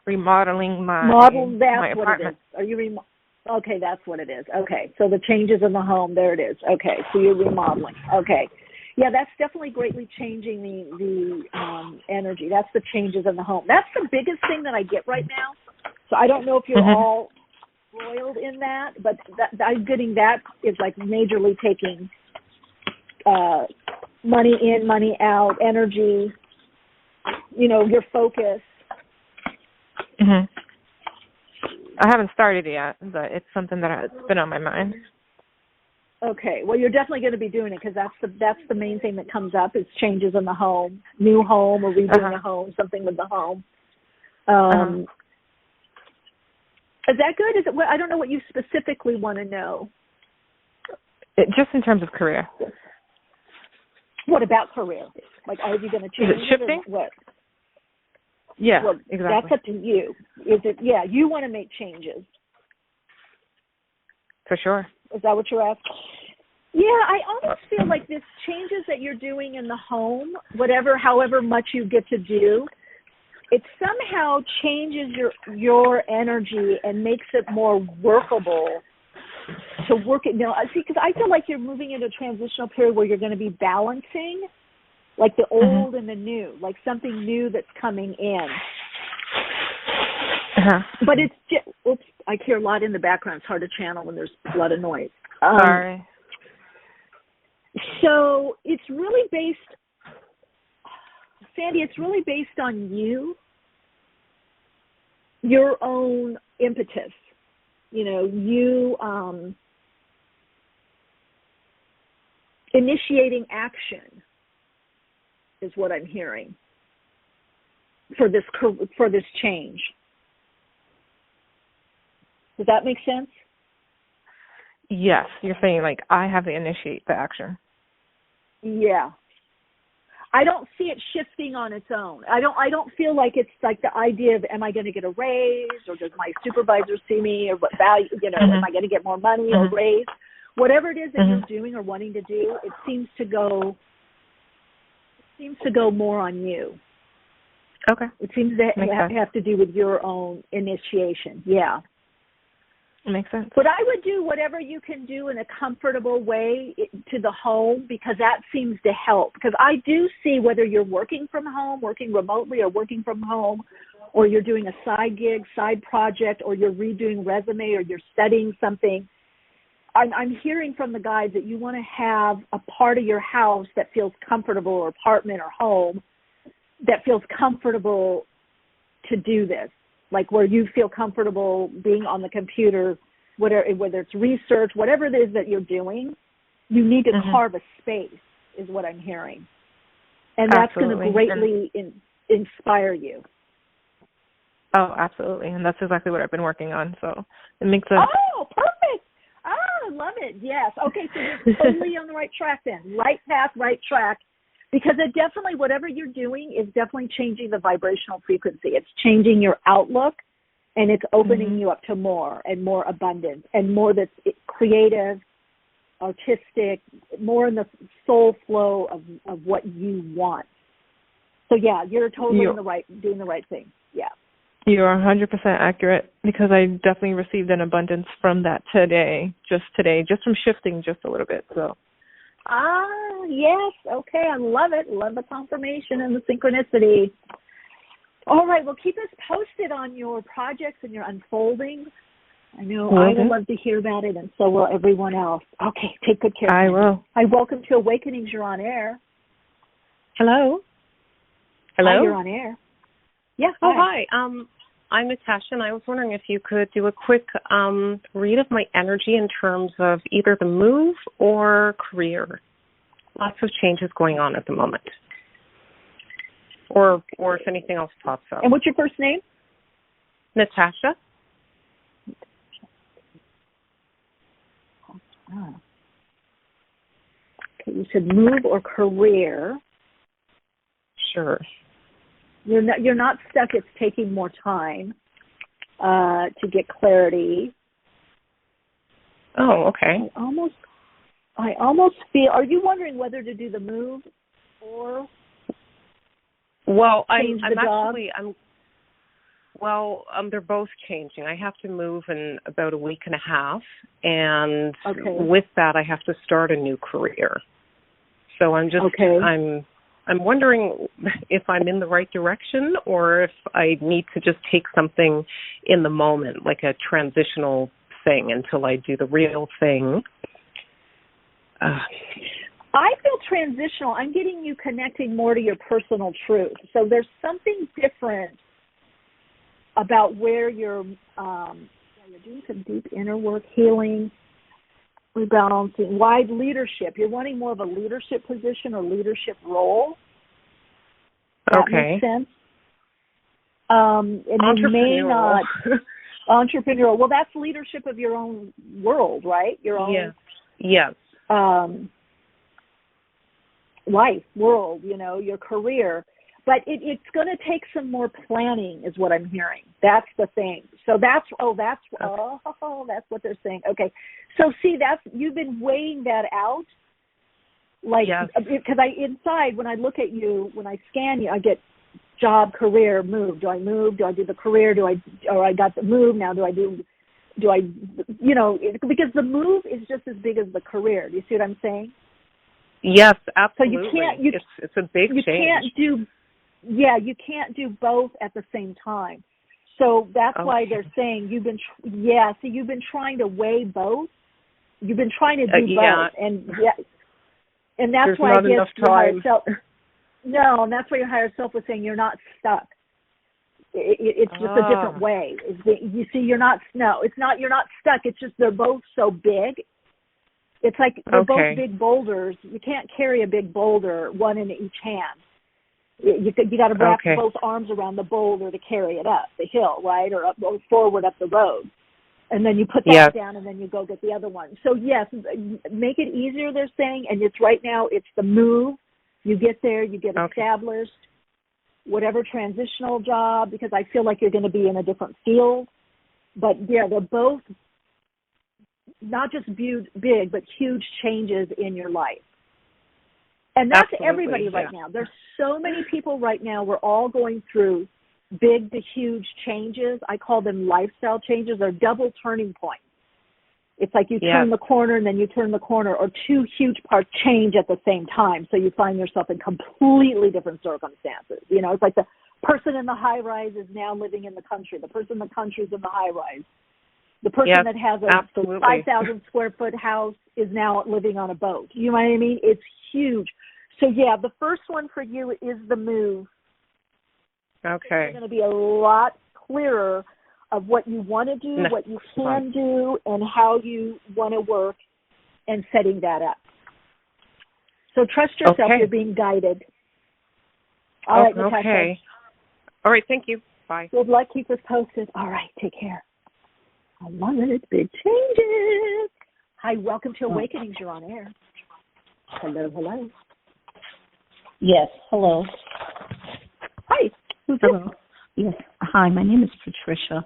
remodeling my apartment. What it is. Are you Okay, that's what it is. Okay, so the changes in the home, there it is. Okay, so you're remodeling. Okay. Yeah, that's definitely greatly changing the energy. That's the changes in the home. That's the biggest thing that I get right now. So I don't know if you're all roiled in that, but I'm getting that is like majorly taking money in, money out, energy, your focus. Mhm. I haven't started yet, but it's something that's been on my mind. Okay, well, you're definitely going to be doing it because that's the main thing that comes up is changes in the home, new home, or redoing a home, something with the home. Is that good? Is it? I don't know what you specifically want to know. Just in terms of career. What about career? Like, are you going to change? Is it shifting? Or what? Yeah, well, exactly. That's up to you. Is it? Yeah, you want to make changes. For sure. Is that what you're asking? Yeah, I almost feel like this changes that you're doing in the home, however much you get to do, it somehow changes your energy and makes it more workable to work it. See, because I feel like you're moving into a transitional period where you're going to be balancing, like the old and the new, like something new that's coming in. But it's just, oops, I hear a lot in the background. It's hard to channel when there's a lot of noise. Sorry. So it's really based, Sandy, it's really based on you, your own impetus. You initiating action is what I'm hearing for this change. Does that make sense? Yes, you're saying like I have to initiate the action. Yeah. I don't see it shifting on its own. I don't feel like it's like the idea of am I going to get a raise or does my supervisor see me or what value, am I going to get more money or raise? Whatever it is that you're doing or wanting to do, it seems to go more on you. Okay. It seems to have to do with your own initiation. Yeah. Makes sense. But I would do whatever you can do in a comfortable way to the home because that seems to help. Because I do see whether you're working from home, working remotely or working from home, or you're doing a side gig, side project, or you're redoing resume or you're studying something. I'm hearing from the guides that you want to have a part of your house that feels comfortable or apartment or home that feels comfortable to do this. Like where you feel comfortable being on the computer, whether it's research, whatever it is that you're doing, you need to carve a space is what I'm hearing. And that's going to greatly inspire you. Oh, absolutely. And that's exactly what I've been working on. So it makes sense. Oh, perfect. Oh, I love it. Yes. Okay, so you're totally on the right track then. Right path, right track. Because it definitely, whatever you're doing is definitely changing the vibrational frequency. It's changing your outlook, and it's opening you up to more and more abundance and more that's creative, artistic, more in the soul flow of what you want. So, yeah, you're totally doing the right thing. Yeah. You're 100% accurate because I definitely received an abundance from that today, just from shifting just a little bit. So. Yes. Okay. I love it. Love the confirmation and the synchronicity. All right. Well, keep us posted on your projects and your unfolding. I know I would love to hear about it, and so will everyone else. Okay. Take good care. I will. Hi. Welcome to Awakenings. You're on air. Hello. Hi, you're on air. Yeah. Oh, hi. I'm Natasha, and I was wondering if you could do a quick read of my energy in terms of either the move or career. Lots of changes going on at the moment. Or if anything else pops up. And what's your first name? Natasha. Okay, you said move or career. Sure. You're not stuck. It's taking more time to get clarity. Oh, okay. I almost feel. Are you wondering whether to do the move or? Well, change the job? They're both changing. I have to move in about a week and a half, and with that, I have to start a new career. So I'm just I'm wondering if I'm in the right direction or if I need to just take something in the moment, like a transitional thing until I do the real thing. I feel transitional. I'm getting you connecting more to your personal truth. So there's something different about where you're doing some deep inner work, healing, rebalancing, wide leadership. You're wanting more of a leadership position or leadership role. That makes sense. And you may not entrepreneurial. Well, that's leadership of your own world, right? Your own life, world, your career. But it's going to take some more planning is what I'm hearing. That's the thing. So that's what they're saying. Okay. So see, you've been weighing that out. Like, because inside, when I look at you, when I scan you, I get job, career, move. Do I move? Do I do the career? I got the move now? Because the move is just as big as the career. Do you see what I'm saying? Yes, absolutely. So it's a big change. You can't do both at the same time. So that's why they're saying you've been trying to weigh both. You've been trying to do both, and that's why I guess your higher self. No, and that's why your higher self was saying you're not stuck. It's just a different way. You see, you're not. No, it's not. You're not stuck. It's just they're both so big. It's like they're both big boulders. You can't carry a big boulder, one in each hand. You got to wrap both arms around the boulder to carry it up the hill, right, or forward up the road, and then you put that down, and then you go get the other one. So yes, make it easier. They're saying, and it's right now. It's the move. You get there, you get established, whatever transitional job, because I feel like you're going to be in a different field. But yeah, they're both not just big, but huge changes in your life. And that's everybody right now. There's so many people right now. We're all going through big to huge changes. I call them lifestyle changes. They're double turning points. It's like you turn the corner and then you turn the corner, or two huge parts change at the same time. So you find yourself in completely different circumstances. It's like the person in the high rise is now living in the country. The person in the country is in the high rise. The person that has a 5,000 square foot house is now living on a boat. You know what I mean? It's huge. So the first one for you is the move. Okay. It's going to be a lot clearer of what you want to do, what you can do, and how you want to work, and setting that up. So trust yourself. You're being guided. All right, Natasha. Okay. All right, thank you. Bye. Good luck. Keep us posted. All right, take care. I love it. Big changes. Hi, welcome to Awakenings. You're on air. Hello. Yes, hello. Hi. Who's hello? Yes. Hi, my name is Patricia.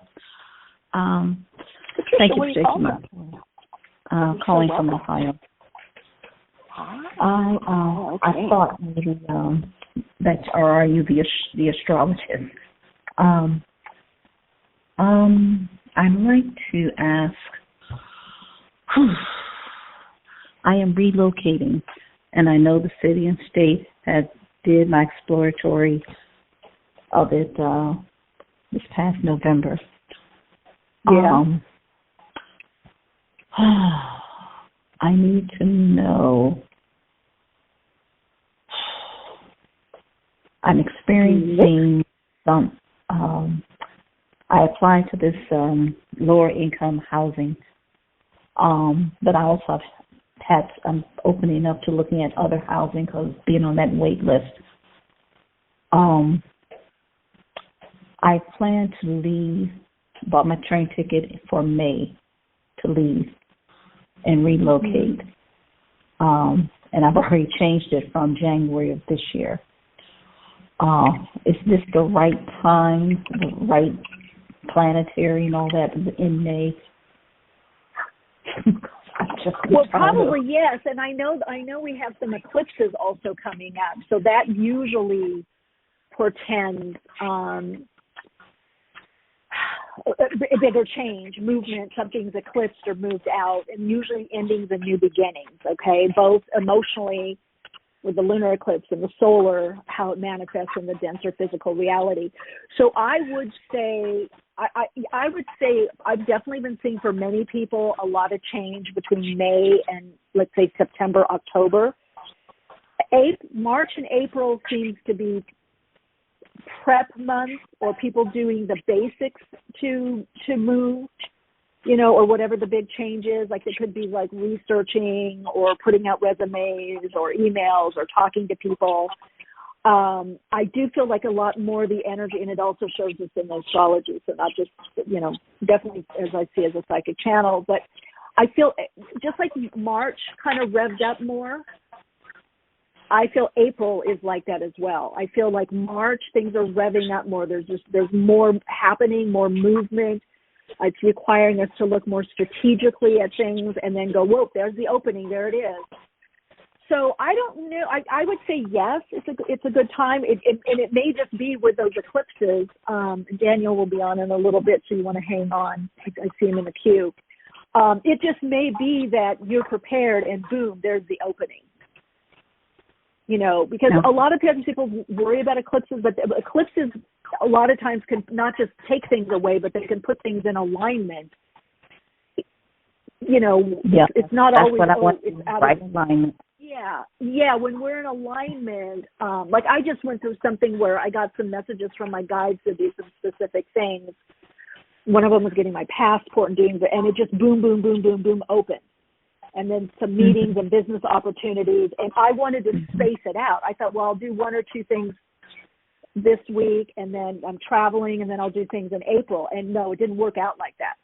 Thank you for taking my calling from Ohio. I thought maybe that, or are you the astrologist? I'd like to ask. I am relocating, and I know the city and state did my exploratory of it this past November. I need to know. I'm experiencing some. I applied to this lower income housing, but I also I'm opening up to looking at other housing because being on that wait list. I plan to leave, bought my train ticket for May to leave and relocate. And I've already changed it from January of this year. Is this the right time, the right planetary and all that in May? Well, probably yes, and I know we have some eclipses also coming up, so that usually portends a bigger change, movement, something's eclipsed or moved out, and usually endings and new beginnings, okay, both emotionally with the lunar eclipse and the solar, how it manifests in the denser physical reality. So I would say I've definitely been seeing for many people a lot of change between May and, let's say, September, October. March and April seems to be prep months, or people doing the basics to move, or whatever the big change is. Like it could be like researching or putting out resumes or emails or talking to people. I do feel like a lot more of the energy, and it also shows us in astrology, so not just, definitely as I see as a psychic channel, but I feel just like March kind of revved up more, I feel April is like that as well. I feel like March, things are revving up more. There's more happening, more movement. It's requiring us to look more strategically at things and then go, whoa, there's the opening, there it is. So I don't know. I would say yes, it's a good time. And it may just be with those eclipses. Daniel will be on in a little bit, so you want to hang on. I see him in the queue. It just may be that you're prepared and boom, there's the opening. Because a lot of times people worry about eclipses, but eclipses a lot of times can not just take things away, but they can put things in alignment. It's not that's always what I want, it's out right of alignment. Yeah. When we're in alignment, like I just went through something where I got some messages from my guides to do some specific things. One of them was getting my passport and doing and it just boom, boom, boom, boom, boom, opened. And then some meetings and business opportunities. And I wanted to space it out. I thought, well, I'll do one or two things this week, and then I'm traveling, and then I'll do things in April. And no, it didn't work out like that.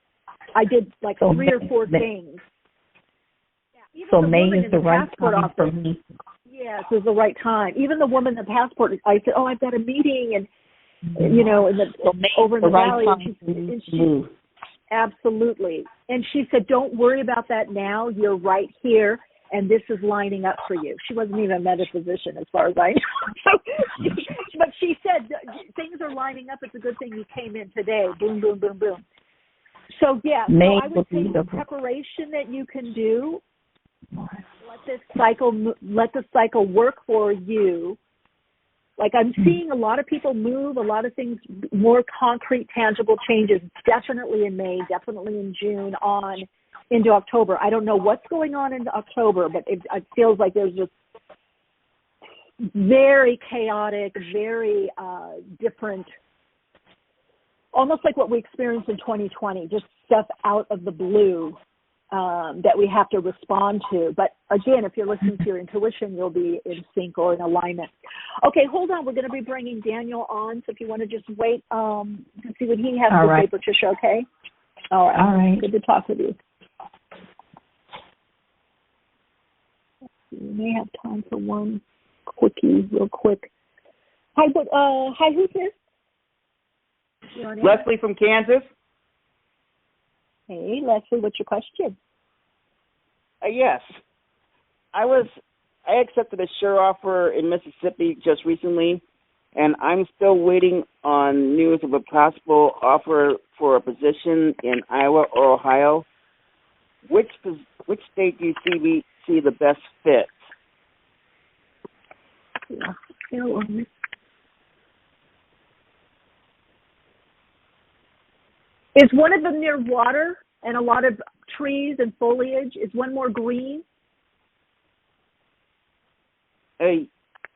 I did like 3 or 4 things. Yeah, so May is the right time for me. Yes, it was the right time. Even the woman in the passport, I said, I've got a meeting, and, over in the valley. And she absolutely. And she said, don't worry about that now. You're right here, and this is lining up for you. She wasn't even a metaphysician as far as I know. But she said, things are lining up. It's a good thing you came in today. Boom, boom, boom, boom. So, yeah, so I would say the preparation that you can do, let the cycle work for you. Like I'm seeing a lot of people move, a lot of things, more concrete, tangible changes, definitely in May, definitely in June, on into October. I don't know what's going on in October, but it feels like there's just very chaotic, very different, almost like what we experienced in 2020, just stuff out of the blue that we have to respond to. But again, if you're listening to your intuition, you'll be in sync or in alignment. Okay, hold on. We're going to be bringing Daniel on. So if you want to just wait to see what he has to say, Patricia, okay? All right. Good to talk with you. We may have time for one quickie, real quick. Hi, who's this? Leslie from Kansas. Hey, Leslie, what's your question? Yes. I accepted a sure offer in Mississippi just recently, and I'm still waiting on news of a possible offer for a position in Iowa or Ohio. Which state do you see the best fit? Is one of them near water and a lot of trees and foliage? Is one more green?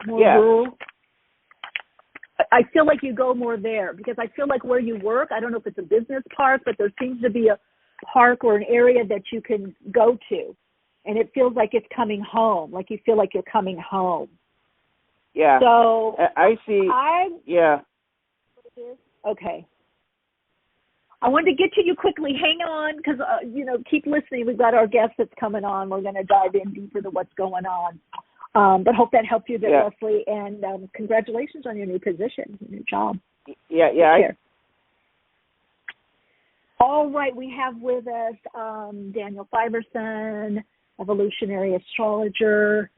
More rural? I feel like you go more there because I feel like where you work, I don't know if it's a business park, but there seems to be a park or an area that you can go to. And it feels like it's coming home, like you feel like you're coming home. Yeah. So I see. Yeah. Okay. I wanted to get to you quickly. Hang on, because, keep listening. We've got our guest that's coming on. We're going to dive in deeper to what's going on. But hope that helped you there, Leslie. And congratulations on your new position, your new job. Yeah. All right. We have with us Daniel Fiverson, evolutionary astrologer.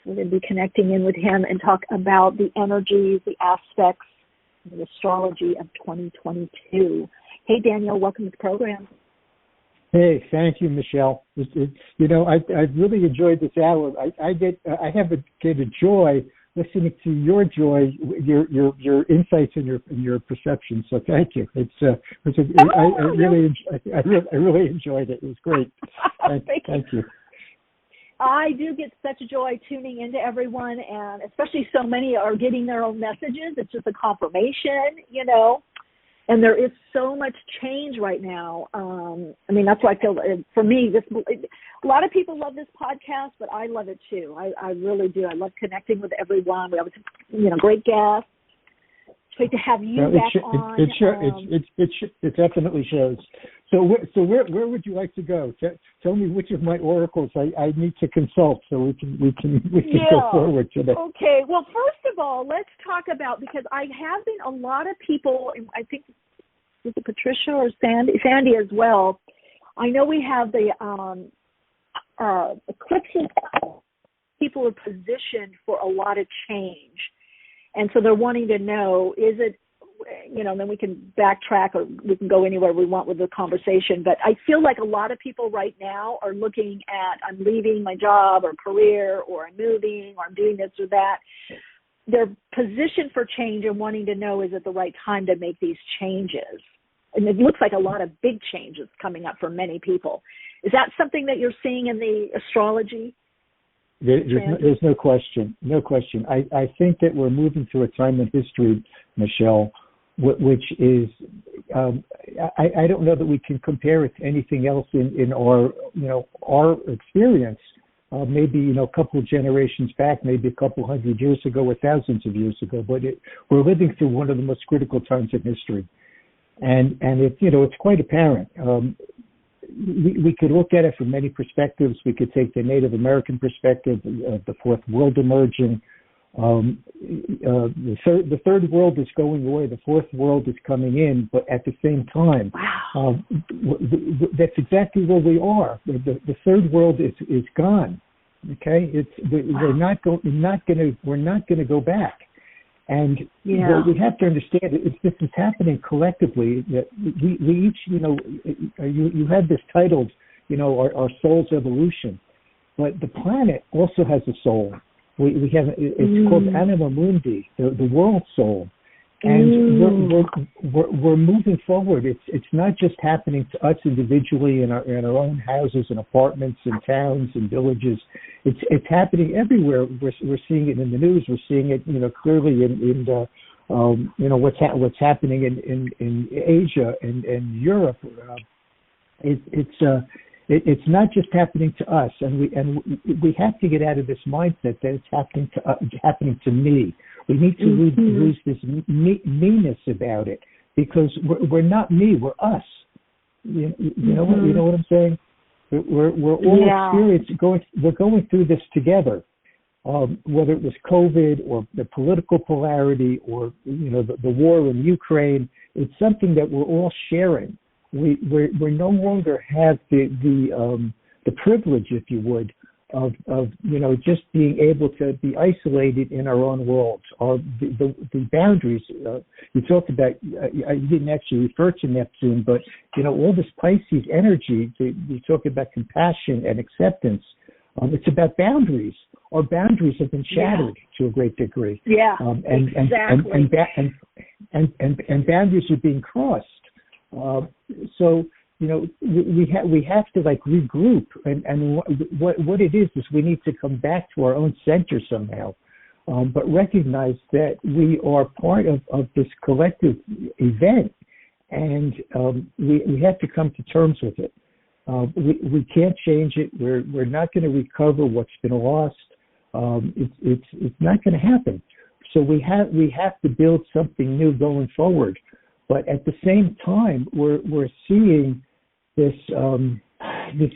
We're going to be connecting in with him and talk about the energies, the aspects, the astrology of 2022. Hey, Daniel, welcome to the program. Hey, thank you, Michelle. I've really enjoyed this hour. I have a joy listening to your joy, your insights and your perceptions. So thank you. I really enjoyed it. It was great. Thank you. I do get such joy tuning into everyone, and especially so many are getting their own messages. It's just a confirmation, and there is so much change right now. I mean, that's why I feel, for me, a lot of people love this podcast, but I love it too. I really do. I love connecting with everyone. We have, great guests. It's great to have you back on. It definitely shows. So where would you like to go? Tell me which of my oracles I need to consult so we can go forward today. Okay. Well, first of all, let's talk about, because I have been a lot of people, I think, is it Patricia or Sandy as well? I know we have the eclipses. People are positioned for a lot of change. And so they're wanting to know, is it, then we can backtrack or we can go anywhere we want with the conversation. But I feel like a lot of people right now are looking at, I'm leaving my job or career, or I'm moving, or I'm doing this or that. They're positioned for change and wanting to know, is it the right time to make these changes? And it looks like a lot of big changes coming up for many people. Is that something that you're seeing in the astrology? There's no question. No question. I think that we're moving through a time in history, Michele, which is, I don't know that we can compare it to anything else in our experience. Maybe, a couple of generations back, maybe a couple hundred years ago or thousands of years ago, but we're living through one of the most critical times in history. And it's quite apparent. We could look at it from many perspectives. We could take the Native American perspective, the fourth world emerging. The third world is going away. The fourth world is coming in, but at the same time, that's exactly where we are. The third world is gone. Okay, we're not going to go back. And what we have to understand is this is happening collectively. That we each, you had this titled, our soul's evolution, but the planet also has a soul. We have it's called Anima Mundi, the world soul, and we're moving forward. It's not just happening to us individually in our own houses and apartments and towns and villages. It's happening everywhere. We're seeing it in the news. We're seeing it clearly in what's happening in Asia and Europe. It's not just happening to us, and we have to get out of this mindset that it's happening to me. We need to lose this meanness about it, because we're not me, we're us. You know what I'm saying? We're all experiencing. We're going through this together. Whether it was COVID or the political polarity or the war in Ukraine, it's something that we're all sharing. We no longer have the privilege, if you would, of just being able to be isolated in our own worlds. Or the boundaries. You talked about. You didn't actually refer to Neptune, but all this Pisces energy. You talk about compassion and acceptance. It's about boundaries. Our boundaries have been shattered to a great degree. Exactly. And boundaries are being crossed. So we have to regroup, and what it is we need to come back to our own center somehow, but recognize that we are part of this collective event, and we have to come to terms with it. We can't change it. We're not going to recover what's been lost. It's not going to happen. So we have to build something new going forward. But at the same time, we're seeing this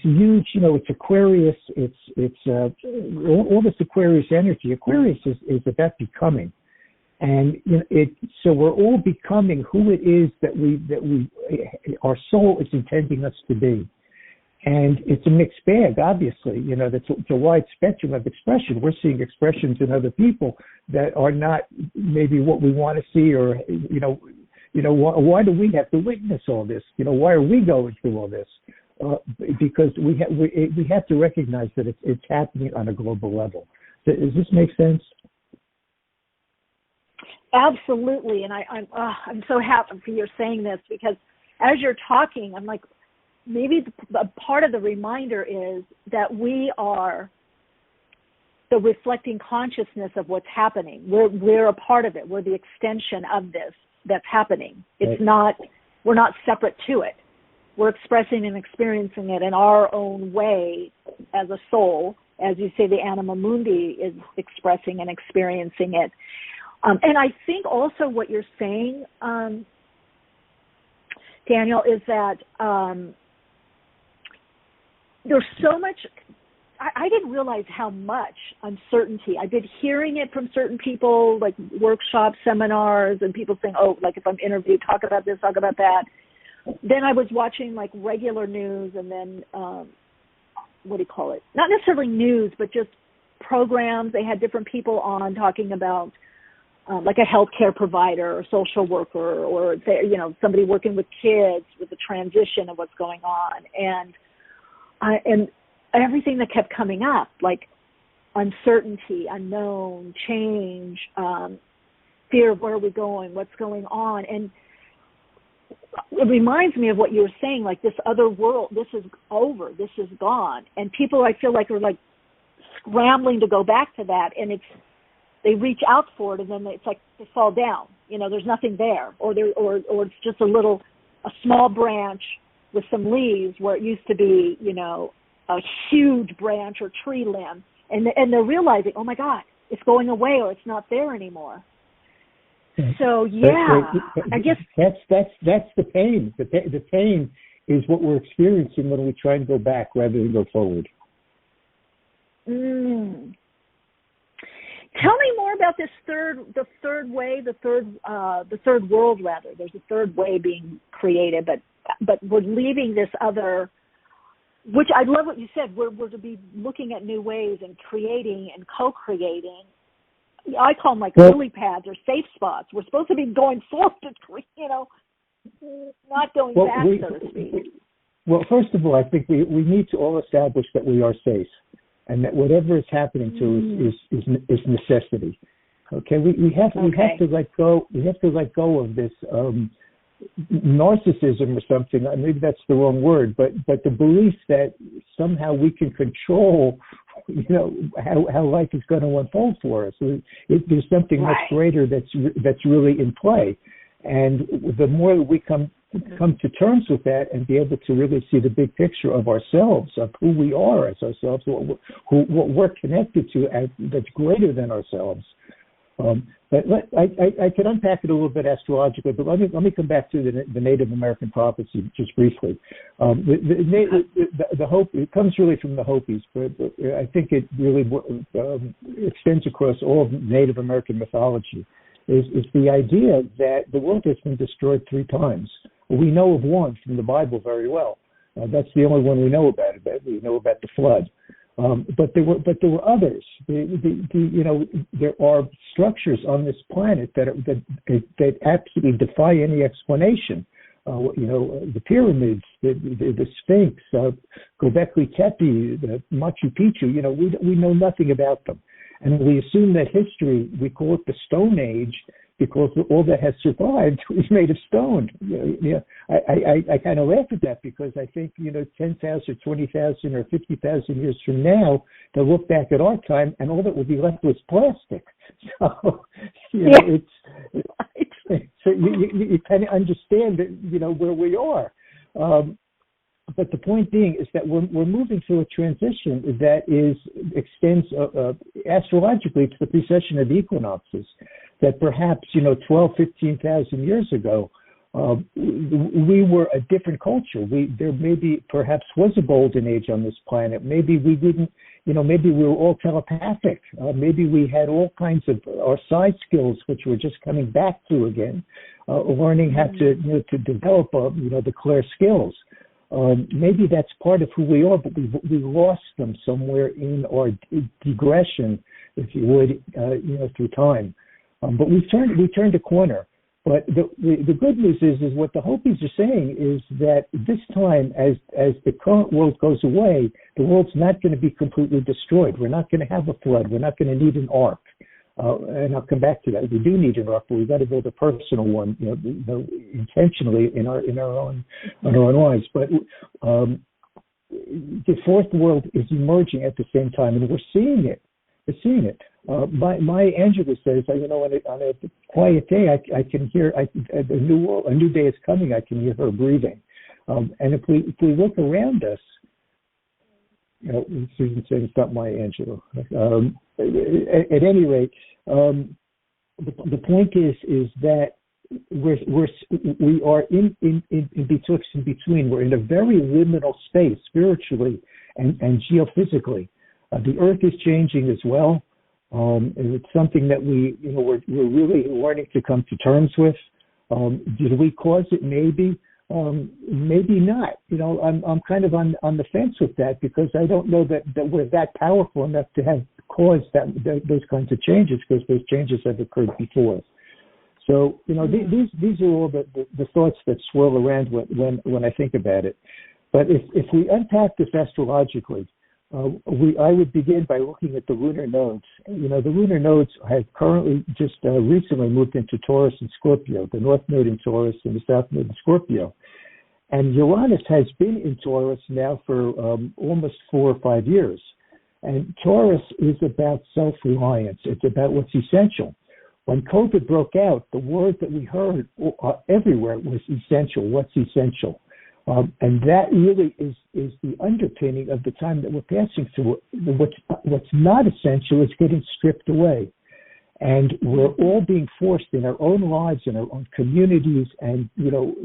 huge, it's Aquarius, it's all this Aquarius energy. Aquarius is about becoming, and so we're all becoming who it is that we our soul is intending us to be. And it's a mixed bag, obviously. That's a wide spectrum of expression. We're seeing expressions in other people that are not maybe what we want to see, or why do we have to witness all this? Why are we going through all this? Because we have to recognize that it's happening on a global level. Does this make sense? Absolutely, and I'm so happy for you saying this, because as you're talking, I'm like, maybe the part of the reminder is that we are the reflecting consciousness of what's happening. We're a part of it. We're the extension of this that's happening. It's not, we're not separate to it. We're expressing and experiencing it in our own way as a soul. As you say, the anima mundi is expressing and experiencing it. And I think also what you're saying, Daniel, is that there's so much, I didn't realize how much uncertainty. I've been hearing it from certain people, like workshops, seminars, and people saying, oh, like if I'm interviewed, talk about this, talk about that. Then I was watching like regular news and then, what do you call it? Not necessarily news, but just programs. They had different people on talking about like a healthcare provider or social worker or, somebody working with kids with the transition of what's going on. And everything that kept coming up, like uncertainty, unknown, change, fear of where are we going, what's going on. And it reminds me of what you were saying, like this other world, this is over, this is gone. And people, I feel like, are like scrambling to go back to that. And they reach out for it, and then it's like they fall down. There's nothing there. Or it's just a small branch with some leaves where it used to be, a huge branch or tree limb. And they're realizing, oh my God, it's going away or it's not there anymore. So I guess that's the pain. The pain is what we're experiencing when we try and go back rather than go forward. Tell me more about this the third world rather. There's a third way being created, but we're leaving this other. Which I love what you said. We're to be looking at new ways and creating and co-creating. I call them like lily pads or safe spots. We're supposed to be going forward, not going back, so to speak. Well, first of all, I think we need to all establish that we are safe, and that whatever is happening to us is necessity. Okay, we have to let go. We have to let go of this narcissism or something. Maybe that's the wrong word, but the belief that somehow we can control, how life is going to unfold for us. There's something much greater that's really in play, and the more we come to terms with that and be able to really see the big picture of ourselves, of who we are as ourselves, what we're connected to that's greater than ourselves. But I can unpack it a little bit astrologically, but let me come back to the Native American prophecy just briefly. The Hopi, it comes really from the Hopis, but I think it really extends across all of Native American mythology. Is the idea that the world has been destroyed 3 times. We know of one from the Bible very well. That's the only one we know about. We know about the flood. But there were others. There are structures on this planet that absolutely defy any explanation. The pyramids, the Sphinx, Göbekli Tepe, the Machu Picchu. We know nothing about them, and we assume that history. We call it the Stone Age because all that has survived is made of stone. I kind of laugh at that because I think 10,000 or 20,000 or 50,000 years from now, they'll look back at our time and all that will be left was plastic. So so you kind of understand where we are. But the point being is that we're moving through a transition that extends astrologically to the precession of equinoxes. That perhaps 12, 15,000 years ago, we were a different culture. There maybe perhaps was a golden age on this planet. Maybe we didn't. Maybe we were all telepathic. Maybe we had all kinds of our side skills, which we're just coming back to again, learning how to develop the clear skills. Maybe that's part of who we are, but we lost them somewhere in our digression, if you would, through time. But we turned a corner. But the good news is what the Hopis are saying is that this time, as the current world goes away, the world's not going to be completely destroyed. We're not going to have a flood. We're not going to need an ark. And I'll come back to that. We do need an ark, but we've got to build a personal one, intentionally in our own lives. But the fourth world is emerging at the same time, and we're seeing it. seeing it. My Angela says, on a quiet day, I can hear a new day is coming. I can hear her breathing. And if we look around us, Susan said it's not my Angela. At any rate, the point is that we are in between. We're in a very liminal space spiritually and geophysically. The Earth is changing as well. And it's something that we're really learning to come to terms with. Did we cause it? Maybe. Maybe not. I'm kind of on the fence with that, because I don't know that we're that powerful enough to have caused those kinds of changes, because those changes have occurred before us. So, these are all the thoughts that swirl around when I think about it. But if we unpack this astrologically, I would begin by looking at the lunar nodes. The lunar nodes have currently just recently moved into Taurus and Scorpio, the North Node in Taurus and the South Node in Scorpio. And Uranus has been in Taurus now for almost 4 or 5 years. And Taurus is about self-reliance. It's about what's essential. When COVID broke out, the word that we heard everywhere was essential. What's essential? And that really is the underpinning of the time that we're passing through. What's not essential is getting stripped away. And we're all being forced in our own lives, in our own communities, and,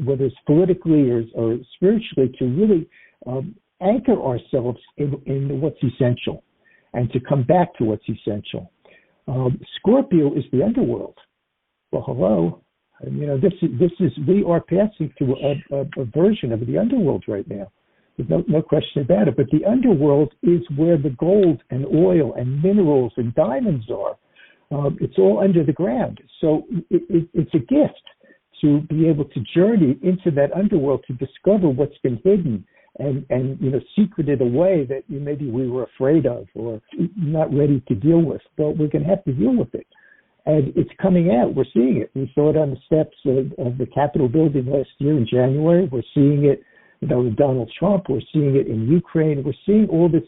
whether it's politically or spiritually, to really anchor ourselves in what's essential and to come back to what's essential. Scorpio is the underworld. Well, hello. We are passing through a version of the underworld right now. There's no question about it. But the underworld is where the gold and oil and minerals and diamonds are. It's all under the ground. So it's a gift to be able to journey into that underworld to discover what's been hidden and secreted away that maybe we were afraid of or not ready to deal with. But we're going to have to deal with it. And it's coming out. We're seeing it. We saw it on the steps of the Capitol building last year in January. We're seeing it, with Donald Trump. We're seeing it in Ukraine. We're seeing all this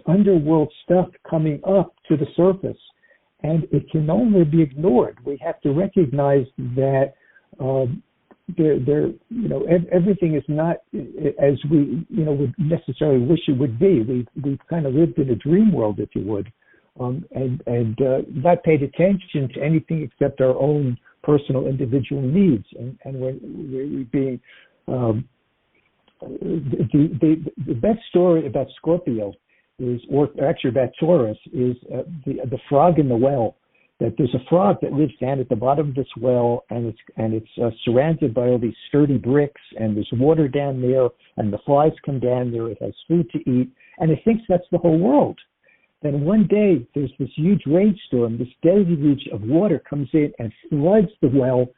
underworld stuff coming up to the surface, and it can only be ignored. We have to recognize that everything is not as we would necessarily wish it would be. We've kind of lived in a dream world, if you would. And not paid attention to anything except our own personal individual needs, and we're being the best story about Scorpio is, or actually about Taurus, is the frog in the well. That there's a frog that lives down at the bottom of this well, and it's surrounded by all these sturdy bricks, and there's water down there, and the flies come down there. It has food to eat, and it thinks that's the whole world. Then one day, there's this huge rainstorm, this deluge of water comes in and floods the well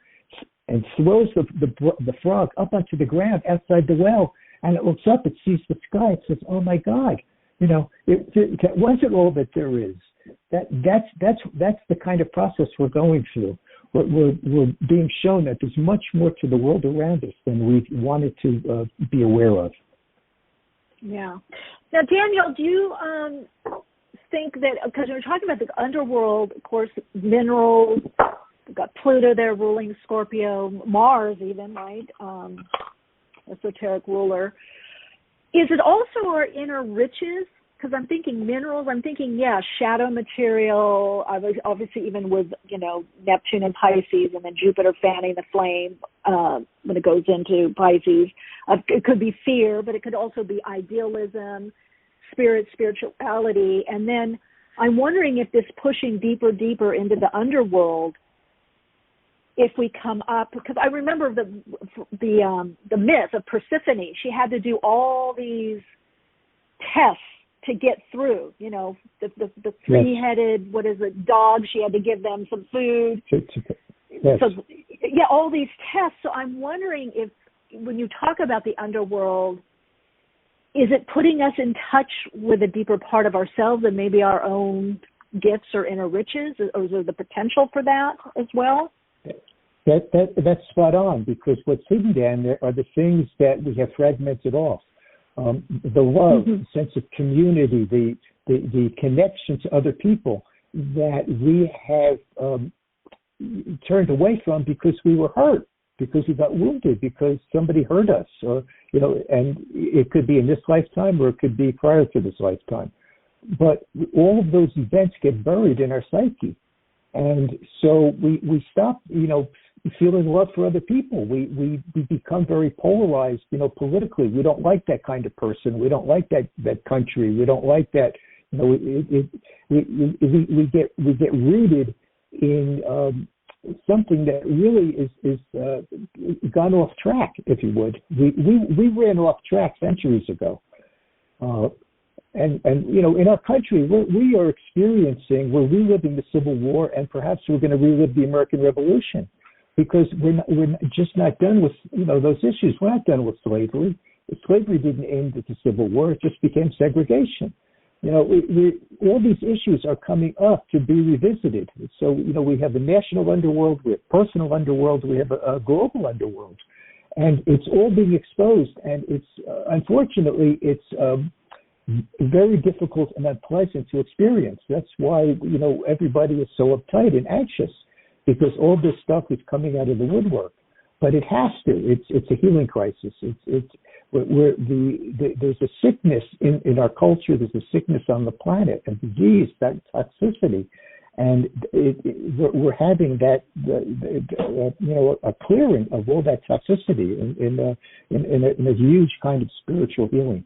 and throws the frog up onto the ground outside the well. And it looks up, it sees the sky, it says, oh my God, that wasn't all that there is. That's the kind of process we're going through. We're being shown that there's much more to the world around us than we wanted to be aware of. Yeah. Now, Daniel, do you think that, because we're talking about the underworld, of course, minerals, we've got Pluto there ruling Scorpio, Mars even, right? Esoteric ruler. Is it also our inner riches? Because I'm thinking minerals, I'm thinking, shadow material, obviously even with, Neptune and Pisces, and then Jupiter fanning the flame when it goes into Pisces. It could be fear, but it could also be idealism, spirituality. And then I'm wondering if this pushing deeper into the underworld, if we come up, because I remember the myth of Persephone. She had to do all these tests to get through, the three-headed, dog, she had to give them some food. Yes. So, all these tests. So I'm wondering if, when you talk about the underworld, is it putting us in touch with a deeper part of ourselves and maybe our own gifts or inner riches? Or is there the potential for that as well? That's spot on, because what's hidden down there are the things that we have fragmented off. The love, the sense of community, the connection to other people that we have turned away from because we were hurt, because we got wounded, because somebody hurt us, or and it could be in this lifetime or it could be prior to this lifetime. But all of those events get buried in our psyche, and so we stop feeling love for other people. We become very polarized, politically. We don't like that kind of person. We don't like that country. We don't like that. We get rooted in something that really is gone off track, if you would. We ran off track centuries ago. And in our country, we are experiencing, we're reliving the Civil War, and perhaps we're going to relive the American Revolution, because we're just not done with those issues. We're not done with slavery. Slavery didn't end at the Civil War; it just became segregation. All these issues are coming up to be revisited. So we have a national underworld, we have personal underworld, we have a global underworld, and it's all being exposed. And it's unfortunately it's very difficult and unpleasant to experience. That's why everybody is so uptight and anxious, because all this stuff is coming out of the woodwork. But it has to. It's a healing crisis. There's a sickness in our culture. There's a sickness on the planet, a disease, that toxicity, and we're having that a clearing of all that toxicity in a huge kind of spiritual healing.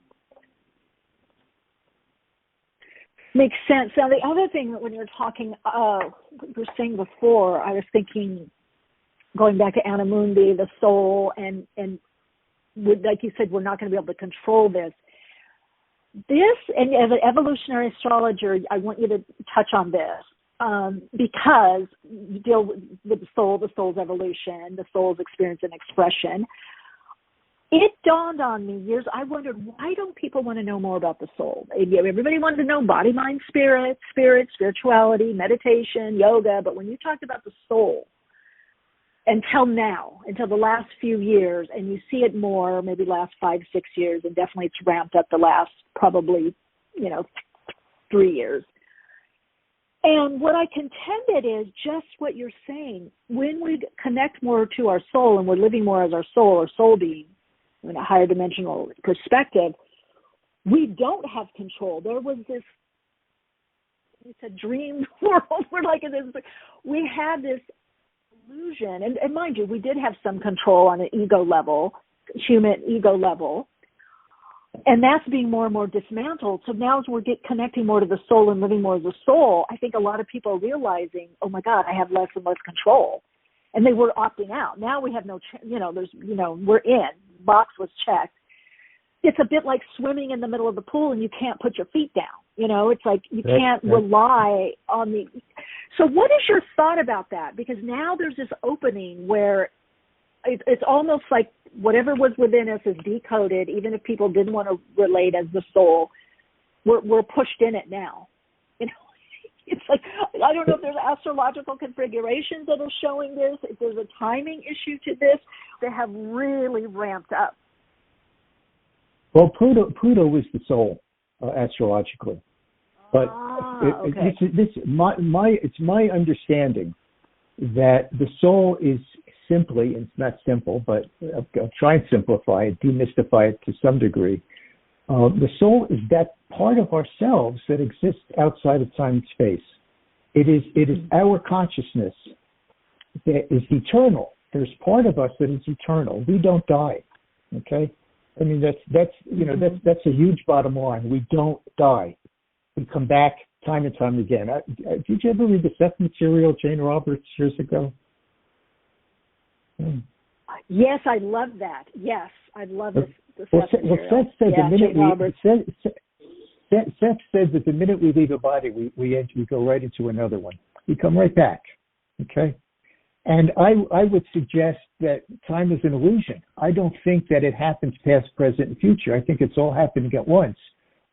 Makes sense. Now, the other thing that when you were talking, you were saying before, I was thinking, going back to Anna Mundi, the soul, and like you said, we're not going to be able to control this. And as an evolutionary astrologer, I want you to touch on this, because you deal with the soul's evolution, the soul's experience and expression. It dawned on me I wondered, why don't people want to know more about the soul? Everybody wanted to know body, mind, spirit, spirituality, meditation, yoga. But when you talked about the soul, until the last few years, and you see it more, maybe last 5-6 years, and definitely it's ramped up the last probably, 3 years. And what I contended is just what you're saying. When we connect more to our soul and we're living more as our soul being, in a higher dimensional perspective, we don't have control. There was this, it's a dream world. We're like in this, we had this illusion, and mind you, we did have some control on an ego level, human ego level, and that's being more and more dismantled. So now as we're connecting more to the soul and living more as a soul, I think a lot of people are realizing, oh my God, I have less and less control. And they were opting out. Now we have we're in. Box was checked. It's a bit like swimming in the middle of the pool and you can't put your feet down. It's like you can't rely on the. So what is your thought about that? Because now there's this opening where it's almost like whatever was within us is decoded, even if people didn't want to relate as the soul. We're pushed in it now. It's like, I don't know if there's astrological configurations that are showing this, if there's a timing issue to this. They have really ramped up. Well, Pluto is the soul, astrologically. But okay. It's my understanding that the soul is simply, and it's not simple, but I'll try and simplify it, demystify it to some degree. The soul is that part of ourselves that exists outside of time and space. It is our consciousness that is eternal. There's part of us that is eternal. We don't die. Okay? I mean that's a huge bottom line. We don't die. We come back time and time again. Did you ever read the Seth material, Jane Roberts, years ago? Yes, I love that. Yes, I love this. Seth said Seth says that the minute we leave a body, we go right into another one. We come right back. Okay? And I would suggest that time is an illusion. I don't think that it happens past, present, and future. I think it's all happening at once.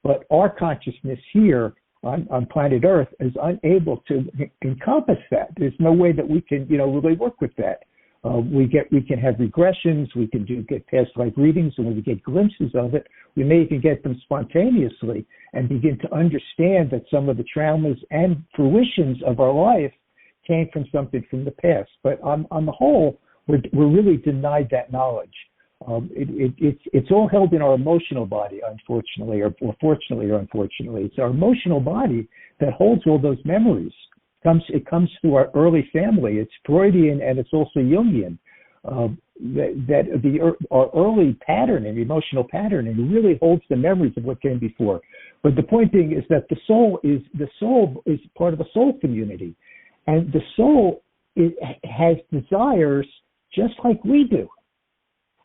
But our consciousness here on planet Earth is unable to encompass that. There's no way that we can, really work with that. We can have regressions. We can get past life readings, and when we get glimpses of it, we may even get them spontaneously and begin to understand that some of the traumas and fruitions of our life came from something from the past. But on the whole, we're really denied that knowledge. It's all held in our emotional body, unfortunately, or fortunately or unfortunately. It's our emotional body that holds all those memories. It comes through our early family. It's Freudian and it's also Jungian. Our early patterning, emotional patterning, really holds the memories of what came before. But the point being is that the soul is part of a soul community, and the soul has desires just like we do.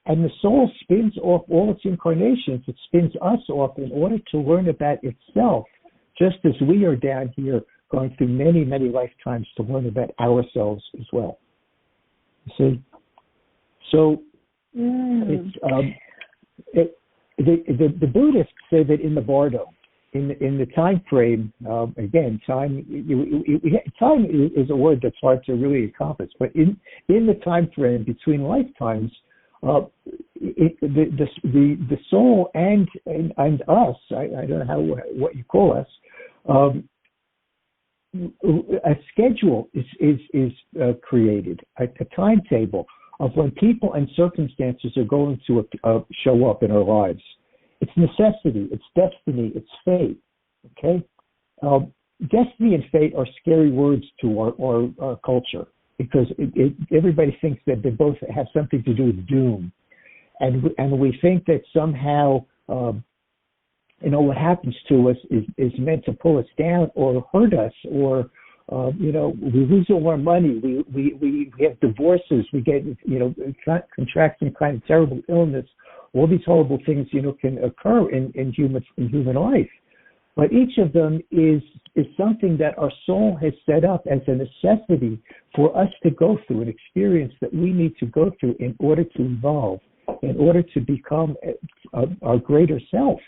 And the soul spins off all its incarnations. It spins us off in order to learn about itself, just as we are down here going through many, many lifetimes to learn about ourselves as well. You see? So it's the Buddhists say that in the Bardo, in the time frame, again, time is a word that's hard to really encompass, but in the time frame between lifetimes, the soul and us, I don't know what you call us, a schedule is created, a timetable of when people and circumstances are going to show up in our lives. It's necessity, it's destiny, it's fate. Okay, destiny and fate are scary words to our culture, because everybody thinks that they both have something to do with doom, and we think that somehow what happens to us is meant to pull us down or hurt us, or we lose all our money, we have divorces, we get contract some kind of terrible illness. All these horrible things can occur in human life. But each of them is something that our soul has set up as a necessity for us to go through, an experience that we need to go through in order to evolve, in order to become our greater self,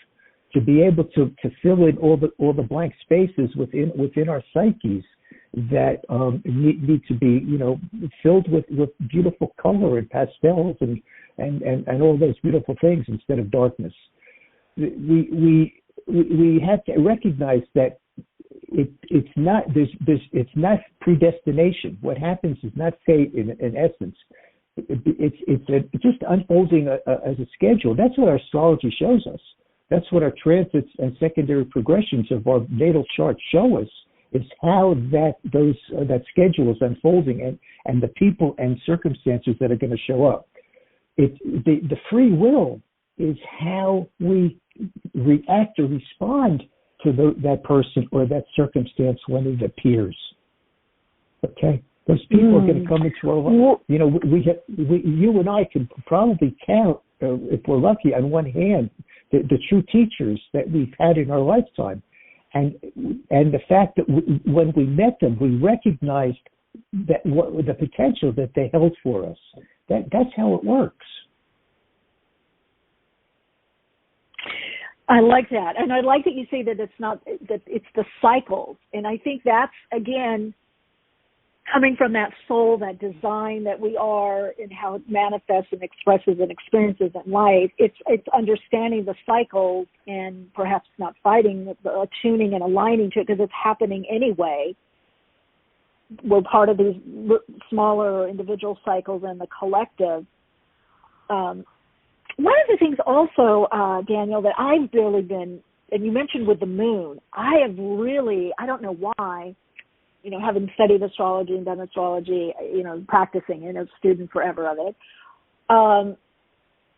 to be able to fill in all the blank spaces within our psyches that need to be filled with beautiful color and pastels and all those beautiful things instead of darkness. We have to recognize that it's not predestination. What happens is not fate in essence. It's just unfolding as a schedule. That's what our astrology shows us. That's what our transits and secondary progressions of our natal chart show us, is how that schedule is unfolding and the people and circumstances that are going to show up. The free will is how we react or respond to that person or that circumstance when it appears. Okay? Those people are going to come into our life. You and I can probably count, if we're lucky, on one hand, the true teachers that we've had in our lifetime. And the fact that when we met them, we recognized that the potential that they held for us. That's how it works. I like that, and I like that you say that it's the cycles, and I think that's again coming from that soul, that design that we are, and how it manifests and expresses and experiences in life. It's understanding the cycles and perhaps not fighting, but attuning and aligning to it, because it's happening anyway. We're part of these smaller individual cycles and the collective. One of the things also, Daniel, that I've really been, and you mentioned with the moon, I don't know why, having studied astrology and done astrology, practicing and a student forever of it,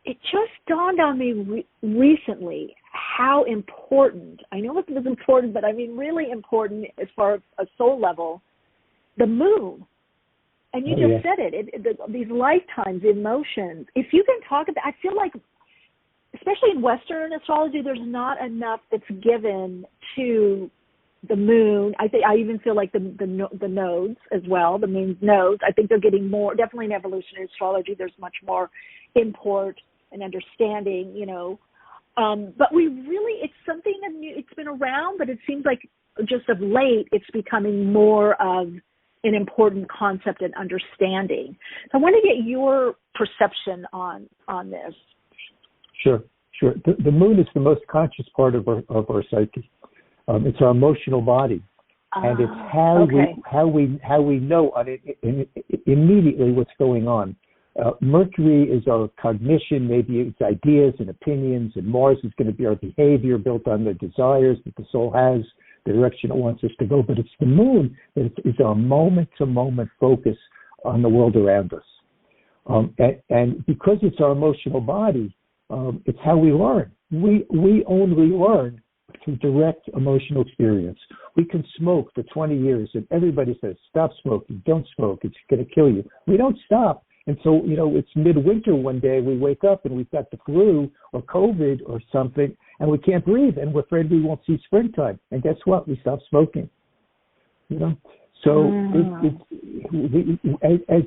it just dawned on me recently how important, I know it was important, but I mean really important as far as a soul level, the moon. And you just said it, these lifetimes, emotions. If you can talk about, I feel like, especially in Western astrology, there's not enough that's given to the moon. I even feel like the nodes as well, the moon's nodes. I think they're getting more, definitely in evolutionary astrology, there's much more import and understanding, But it's something that it's been around, but it seems like just of late it's becoming more of an important concept and understanding. So I want to get your perception on this. Sure. The moon is the most conscious part of our psyche. It's our emotional body, and it's how we know immediately what's going on. Mercury is our cognition, maybe it's ideas and opinions, and Mars is going to be our behavior built on the desires that the soul has, the direction it wants us to go. But it's the moon that is our moment-to-moment focus on the world around us. And because it's our emotional body, it's how we learn. We only learn through direct emotional experience. We can smoke for 20 years, and everybody says, stop smoking, don't smoke, it's going to kill you. We don't stop. And so, it's midwinter one day, we wake up and we've got the flu or COVID or something, and we can't breathe, and we're afraid we won't see springtime. And guess what? We stop smoking. So as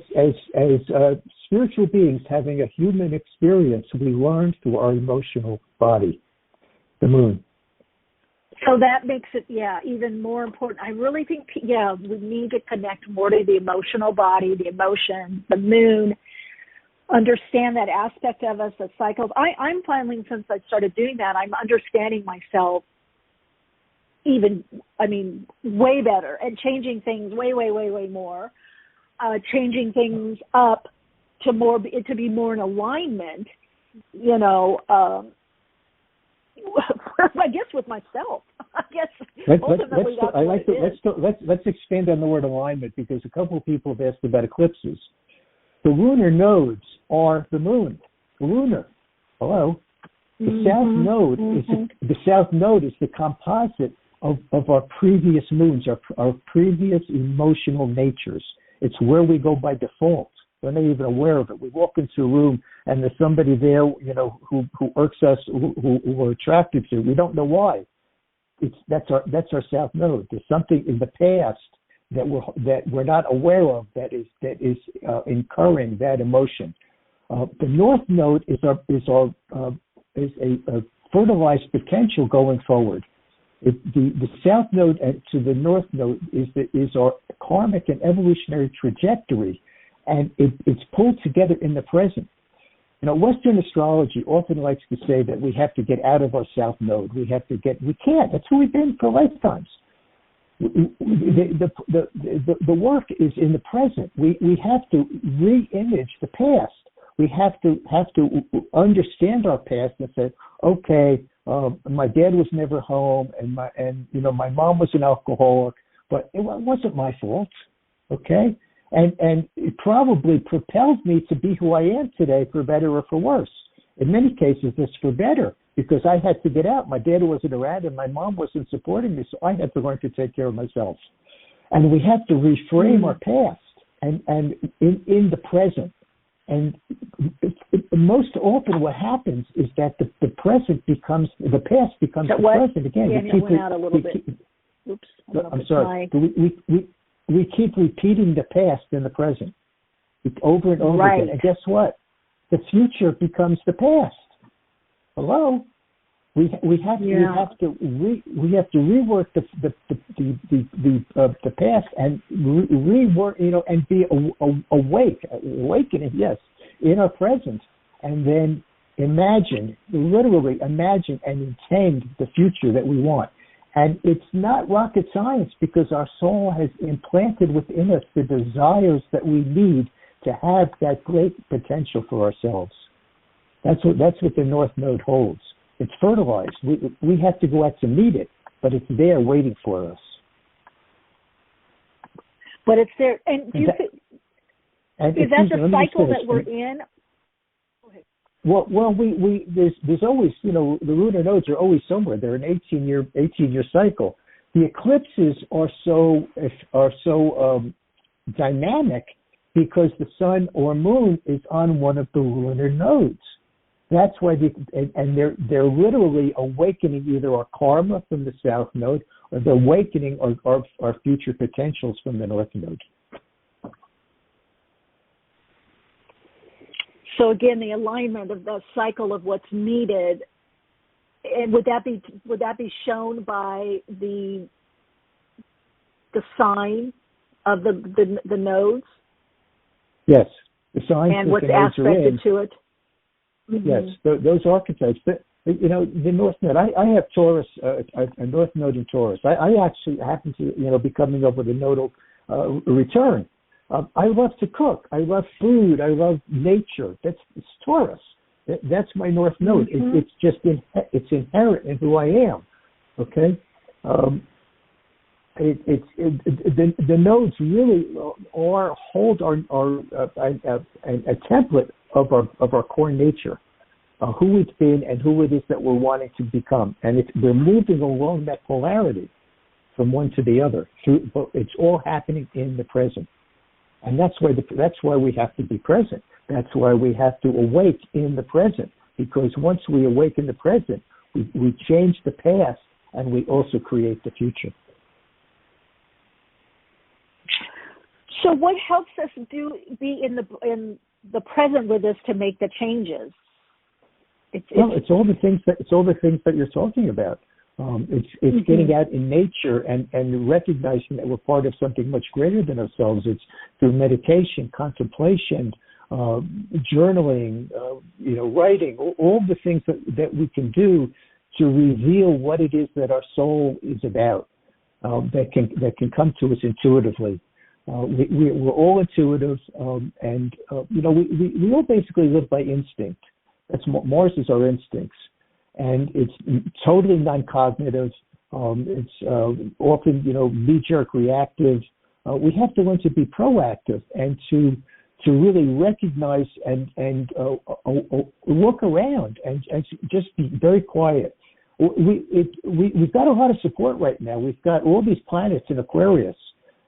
spiritual beings having a human experience, we learn through our emotional body, the moon. So that makes it, even more important. I really think, we need to connect more to the emotional body, the emotion, the moon, understand that aspect of us, the cycles. I'm finding since I started doing that, I'm understanding myself way better and changing things way more, changing things up to be more in alignment, I guess with myself. Let's expand on the word alignment, because a couple of people have asked about eclipses. The lunar nodes are the moon. Lunar. Hello. The south node is the composite of our previous moons, our previous emotional natures. It's where we go by default. We're not even aware of it. We walk into a room and there's somebody there, who irks us, who we're attracted to. We don't know why. That's our south node. There's something in the past that we're not aware of that is incurring that emotion. The north node is a fertilized potential going forward. The south node to the north node is our karmic and evolutionary trajectory, and it's pulled together in the present. Western astrology often likes to say that we have to get out of our south node. We can't. That's who we've been for lifetimes. The work is in the present. We have to re-image the past. We have to understand our past and say, okay, my dad was never home, and my mom was an alcoholic, but it wasn't my fault. Okay. And it probably propelled me to be who I am today, for better or for worse. In many cases, it's for better, because I had to get out. My dad wasn't around, and my mom wasn't supporting me, so I had to learn to take care of myself. And we have to reframe our past and in the present. And most often what happens is that the past becomes the present again. Yeah, it went out a little bit. Oops. I'm sorry. We keep repeating the past in the present over and over again. And guess what? The future becomes the past. Hello? We have to rework the past and rework, and be awakening, yes, in our present, and then literally imagine and intend the future that we want. And it's not rocket science, because our soul has implanted within us the desires that we need to have that great potential for ourselves. That's what the North Node holds. It's fertilized. We have to go out to meet it, but it's there waiting for us. But it's there, and is that the cycle that we're in? Well, there's always, the lunar nodes are always somewhere. They're an 18-year cycle. The eclipses are so dynamic because the sun or moon is on one of the lunar nodes. That's why they're literally awakening either our karma from the south node, or they're awakening our future potentials from the north node. So again, the alignment of the cycle of what's needed, and would that be shown by the sign of the nodes? Yes, the signs and that what's the nodes are in. aspected to it. Mm-hmm. Yes, those archetypes. But, the North Node. I have Taurus, a North Node in Taurus. I actually happen to be coming up with a nodal return. I love to cook. I love food. I love nature. It's Taurus. That's my North Node. Mm-hmm. It's just it's inherent in who I am. Okay. The nodes really hold a template of our core nature, who we've been and who it is that we're wanting to become, and we're moving along that polarity from one to the other. It's all happening in the present, and that's why we have to be present. That's why we have to awake in the present, because once we awake in the present, we change the past and we also create the future. So what helps us be in the present with us to make the changes? It's all the things that you're talking about. It's mm-hmm. getting out in nature and recognizing that we're part of something much greater than ourselves. It's through meditation, contemplation, journaling, writing, all the things that we can do to reveal what it is that our soul is about. That can come to us intuitively. We're all intuitive, and we all basically live by instinct. Mars is our instincts, and it's totally non-cognitive. It's often knee-jerk reactive. We have to learn to be proactive and to really recognize and look around and just be very quiet. We've got a lot of support right now. We've got all these planets in Aquarius.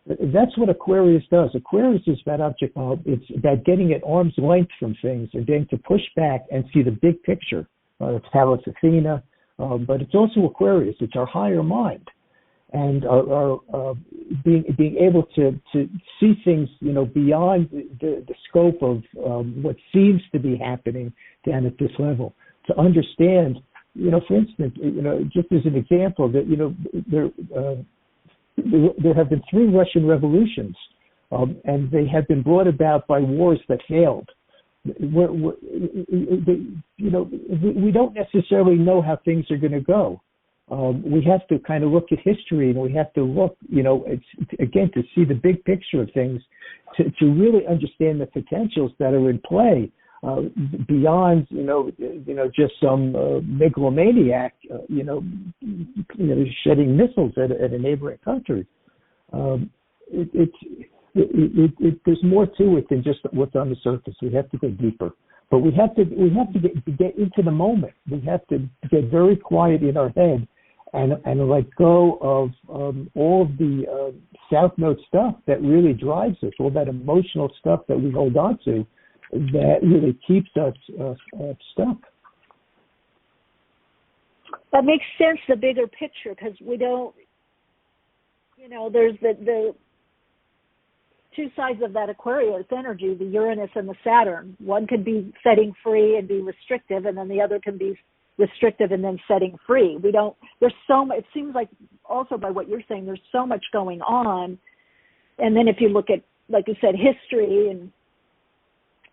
That's what Aquarius does. Aquarius is about it's about getting at arm's length from things and getting to push back and see the big picture. It's Pallas Athena, but it's also Aquarius. It's our higher mind, and our being able to see things beyond the scope of what seems to be happening down at this level. To understand, for instance, just as an example, that there have been 3 Russian revolutions, and they have been brought about by wars that failed. We don't necessarily know how things are going to go. We have to kind of look at history, and we have to look, again, to see the big picture of things, to really understand the potentials that are in play. Beyond just some megalomaniac shedding missiles at a neighboring country. There's more to it than just what's on the surface. We have to go deeper, but we have to get into the moment. We have to get very quiet in our head and let go of all of the South Node stuff that really drives us, all that emotional stuff that we hold on to, that really keeps us stuck. That makes sense, the bigger picture, because we don't, there's the 2 sides of that Aquarius energy, the Uranus and the Saturn. One could be setting free and be restrictive, and then the other can be restrictive and then setting free. There's so much, it seems like also by what you're saying, there's so much going on. And then if you look at, like you said, history and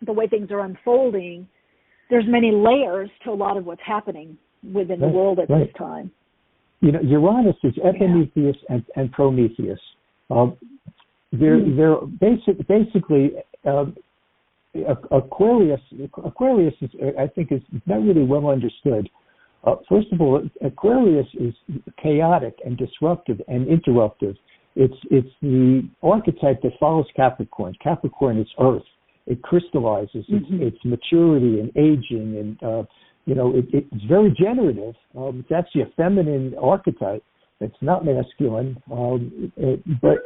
the way things are unfolding, there's many layers to a lot of what's happening within the world at this time. Uranus is Epimetheus and Prometheus. They're basically Aquarius. Aquarius is, I think, is not really well understood. First of all, Aquarius is chaotic and disruptive and interruptive. It's the archetype that follows Capricorn. Capricorn is Earth. It crystallizes. It's maturity and aging, and it's very generative. It's actually a feminine archetype. It's not masculine, but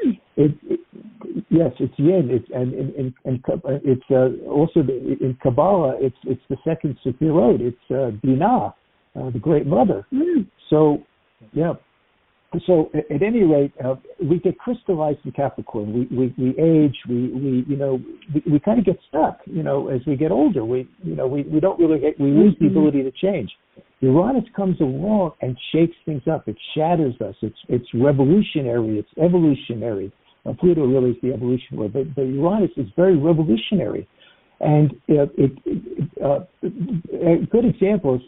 yes, it's yin. It's also in Kabbalah. It's the second Sefirot. It's Binah, the Great Mother. So yeah. So at any rate, we get crystallized in Capricorn. We age. We kind of get stuck. As we get older, we don't really we lose the ability to change. Uranus comes along and shakes things up. It shatters us. It's revolutionary. It's evolutionary. Pluto really is the evolution word, but Uranus is very revolutionary. And a good example is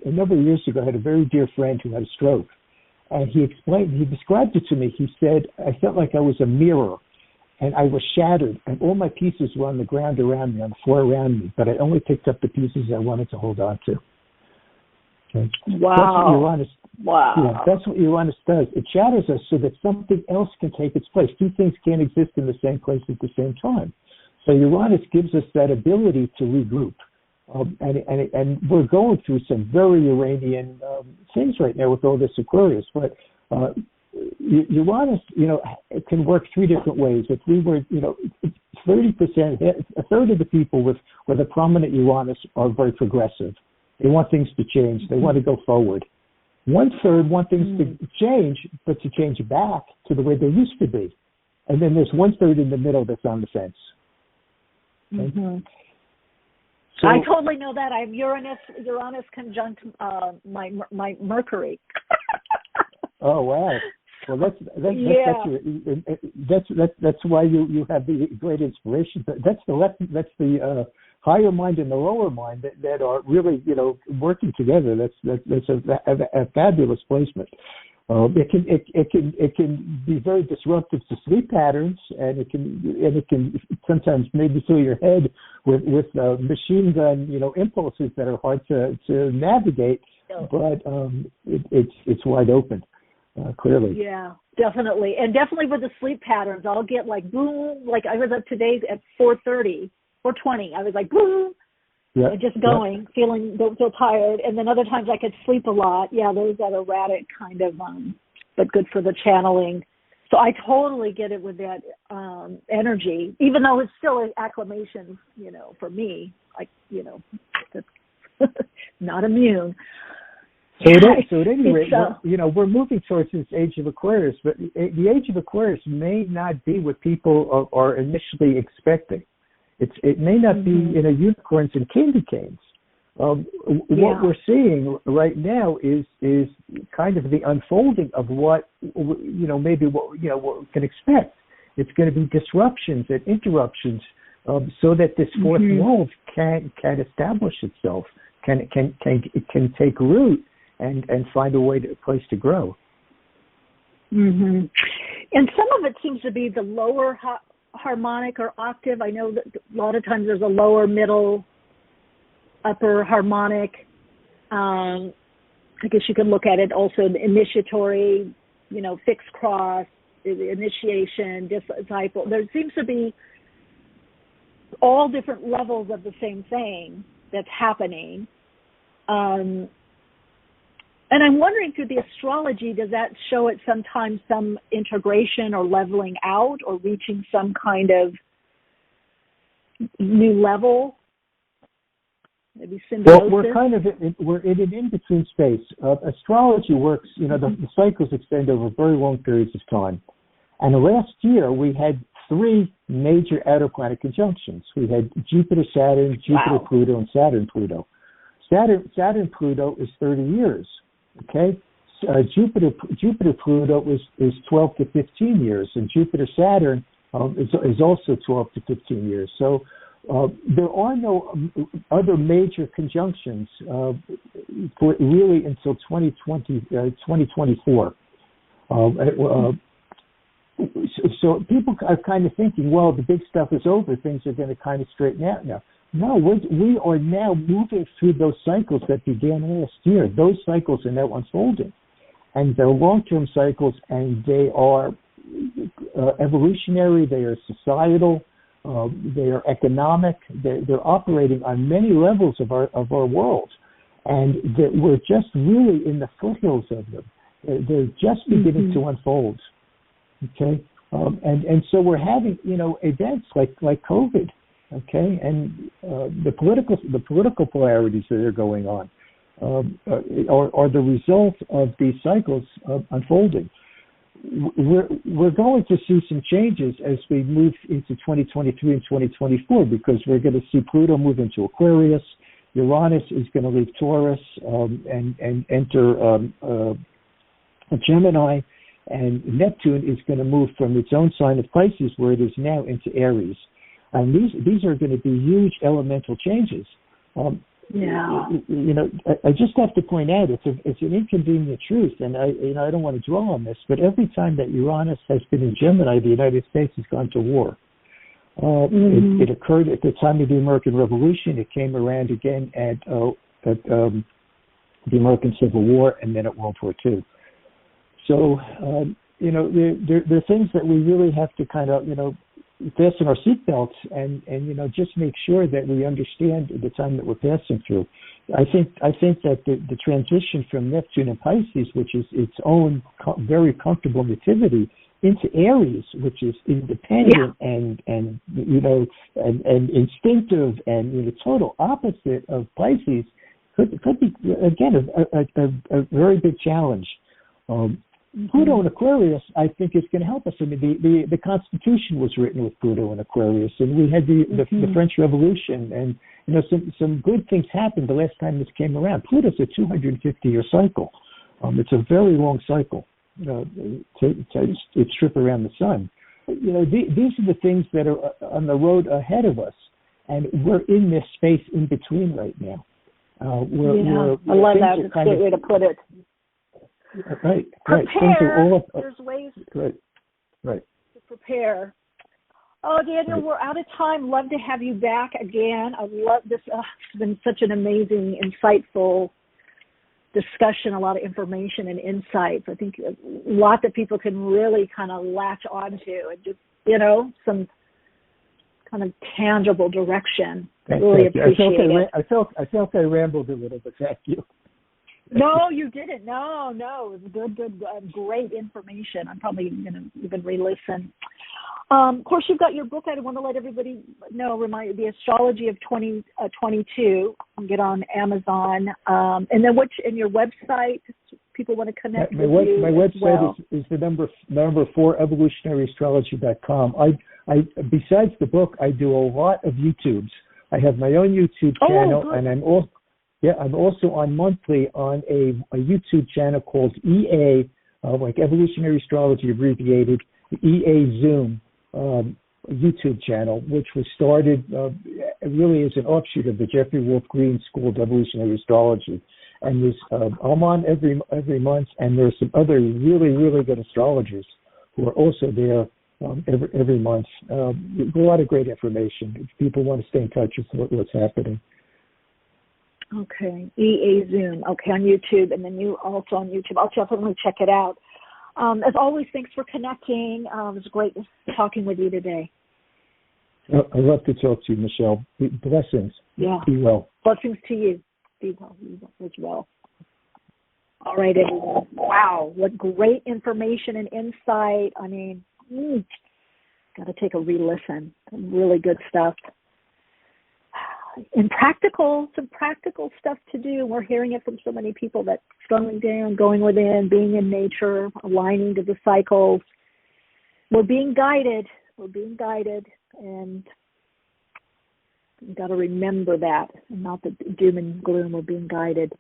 a number of years ago, I had a very dear friend who had a stroke. And he described it to me. He said, I felt like I was a mirror and I was shattered and all my pieces were on the ground around me, on the floor around me, but I only picked up the pieces I wanted to hold on to. Okay. Wow. That's what Uranus does. It shatters us so that something else can take its place. Two things can't exist in the same place at the same time. So Uranus gives us that ability to regroup. And we're going through some very Uranian things right now with all this Aquarius. But Uranus, it can work three different ways. If we were, 30%, a third of the people with a prominent Uranus are very progressive. They want things to change. They want to go forward. One third want things to change, but to change back to the way they used to be. And then there's one third in the middle that's on the fence. Okay? Mm-hmm. So, I totally know that. I'm Uranus conjunct my Mercury. Oh wow! Well, that's why you have the great inspiration. That's the higher mind and the lower mind that are really working together. That's a fabulous placement. It can be very disruptive to sleep patterns, and it can sometimes maybe fill your head with machine gun impulses that are hard to navigate. But it's wide open, clearly. Yeah, definitely, and definitely with the sleep patterns, I'll get like boom. Like I was up today at 4:30, 4:20. I was like boom. Yeah, and just going, don't feel tired, and then other times I could sleep a lot. Yeah, there's that erratic kind of, but good for the channeling. So I totally get it with that energy, even though it's still acclamation, for me. That's not immune. So at any rate, we're moving towards this age of Aquarius, but the age of Aquarius may not be what people are initially expecting. It may not be unicorns and candy canes. What we're seeing right now is kind of the unfolding of what maybe what we can expect. It's going to be disruptions and interruptions, so that this fourth wall can establish itself, can take root and find a place to grow. Mm-hmm. And some of it seems to be the lower harmonic or octave. I know that a lot of times there's a lower, middle, upper harmonic. I guess you can look at it also the initiatory, fixed cross, initiation, disciple. There seems to be all different levels of the same thing that's happening. And I'm wondering, through the astrology, does that show it sometimes some integration or leveling out or reaching some kind of new level? Maybe symbiosis? Well, we're in an in-between space. Astrology works, the cycles extend over very long periods of time. And last year, we had 3 major outer planet conjunctions. We had Jupiter-Saturn, Jupiter-Pluto, and Saturn-Pluto. Saturn-Pluto is 30 years. Okay, Jupiter-Pluto is 12 to 15 years, and Jupiter-Saturn is also 12 to 15 years. So there are no other major conjunctions for really until 2024. So people are kind of thinking, well, the big stuff is over, things are going to kind of straighten out now. No, we are now moving through those cycles that began last year. Those cycles are now unfolding. And they're long-term cycles, and they are evolutionary, they are societal, they are economic. They're operating on many levels of our world. And we're just really in the foothills of them. They're just beginning to unfold. Okay? And so we're having, events like COVID. Okay, and the political polarities that are going on are the result of these cycles unfolding. We're going to see some changes as we move into 2023 and 2024, because we're going to see Pluto move into Aquarius, Uranus is going to leave Taurus and enter Gemini, And Neptune is going to move from its own sign of Pisces, where it is now, into Aries. And these are going to be huge elemental changes. I just have to point out it's an inconvenient truth, and I don't want to dwell on this, but every time that Uranus has been in Gemini, the United States has gone to war. It occurred at the time of the American Revolution. It came around again at the American Civil War, and then at World War II. So, there are things that we really have to kind of, fasten our seatbelts and just make sure that we understand the time that we're passing through. I think that the transition from Neptune and Pisces, which is its own very comfortable nativity, into Aries, which is independent and instinctive and the total opposite of Pisces, could be again a very big challenge. Pluto in Aquarius, I think, is going to help us. I mean, the Constitution was written with Pluto in Aquarius, and we had the French Revolution, and some good things happened the last time this came around. Pluto's a 250-year cycle. It's a very long cycle to trip around the sun. These are the things that are on the road ahead of us, and we're in this space in between right now. I love that. It's a great way to put it. Right. Prepare. There's ways to prepare. Oh, Daniel, we're out of time. Love to have you back again. I love this. It's been such an amazing, insightful discussion, a lot of information and insights. I think a lot that people can really kind of latch onto and just, some kind of tangible direction. Really appreciate it. I felt I rambled a little bit. Thank you. No, you didn't. No. It was good, great information. I'm probably going to even re-listen. Of course, you've got your book. I want to let everybody know, remind you, The Astrology of 2022. You can get on Amazon. And then and your website, people want to connect with you. My website is the number 4, evolutionaryastrology.com. I besides the book, I do a lot of YouTubes. I have my own YouTube channel, and I'm also on monthly on a YouTube channel called EA, like Evolutionary Astrology abbreviated, EA Zoom YouTube channel, which was started really as an offshoot of the Jeffrey Wolf Green School of Evolutionary Astrology. And I'm on every month, and there's some other really, really good astrologers who are also there every month. A lot of great information if people want to stay in touch with what's happening. Okay, EA Zoom. Okay, on YouTube, and then you also on YouTube. I'll definitely check it out. As always, thanks for connecting. It was great talking with you today. I love to talk to you, Michelle. Blessings. Yeah. Be well. Blessings to you. Be well as well. All right, everyone. Wow, what great information and insight. I mean, got to take a re-listen. Really good stuff. And some practical stuff to do. We're hearing it from so many people that slowing down, going within, being in nature, aligning to the cycles. We're being guided, and we've got to remember that, and not the doom and gloom. We're being guided.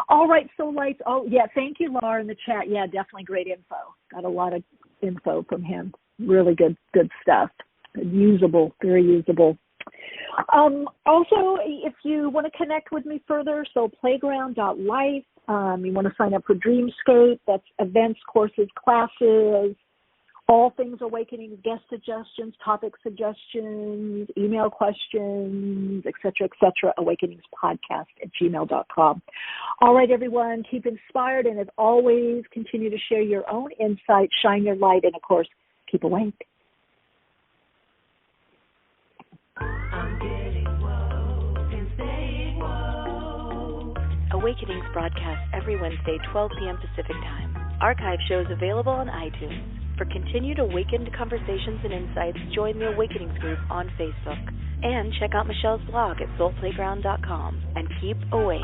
All right, so lights. Oh, yeah, thank you, Laura, in the chat. Yeah, definitely great info. Got a lot of info from him. Really good stuff. Usable, very usable. Also, if you want to connect with me further, so playground.life, you want to sign up for Dreamscape, that's events, courses, classes, all things awakening, guest suggestions, topic suggestions, email questions, etc., awakeningspodcast@gmail.com. All right, everyone, keep inspired, and as always, continue to share your own insight, shine your light, and, of course, keep awake. Awakenings broadcast every Wednesday, 12 p.m. Pacific Time. Archive shows available on iTunes. For continued awakened conversations and insights, join the Awakenings group on Facebook. And check out Michelle's blog at soulplayground.com. And keep awake.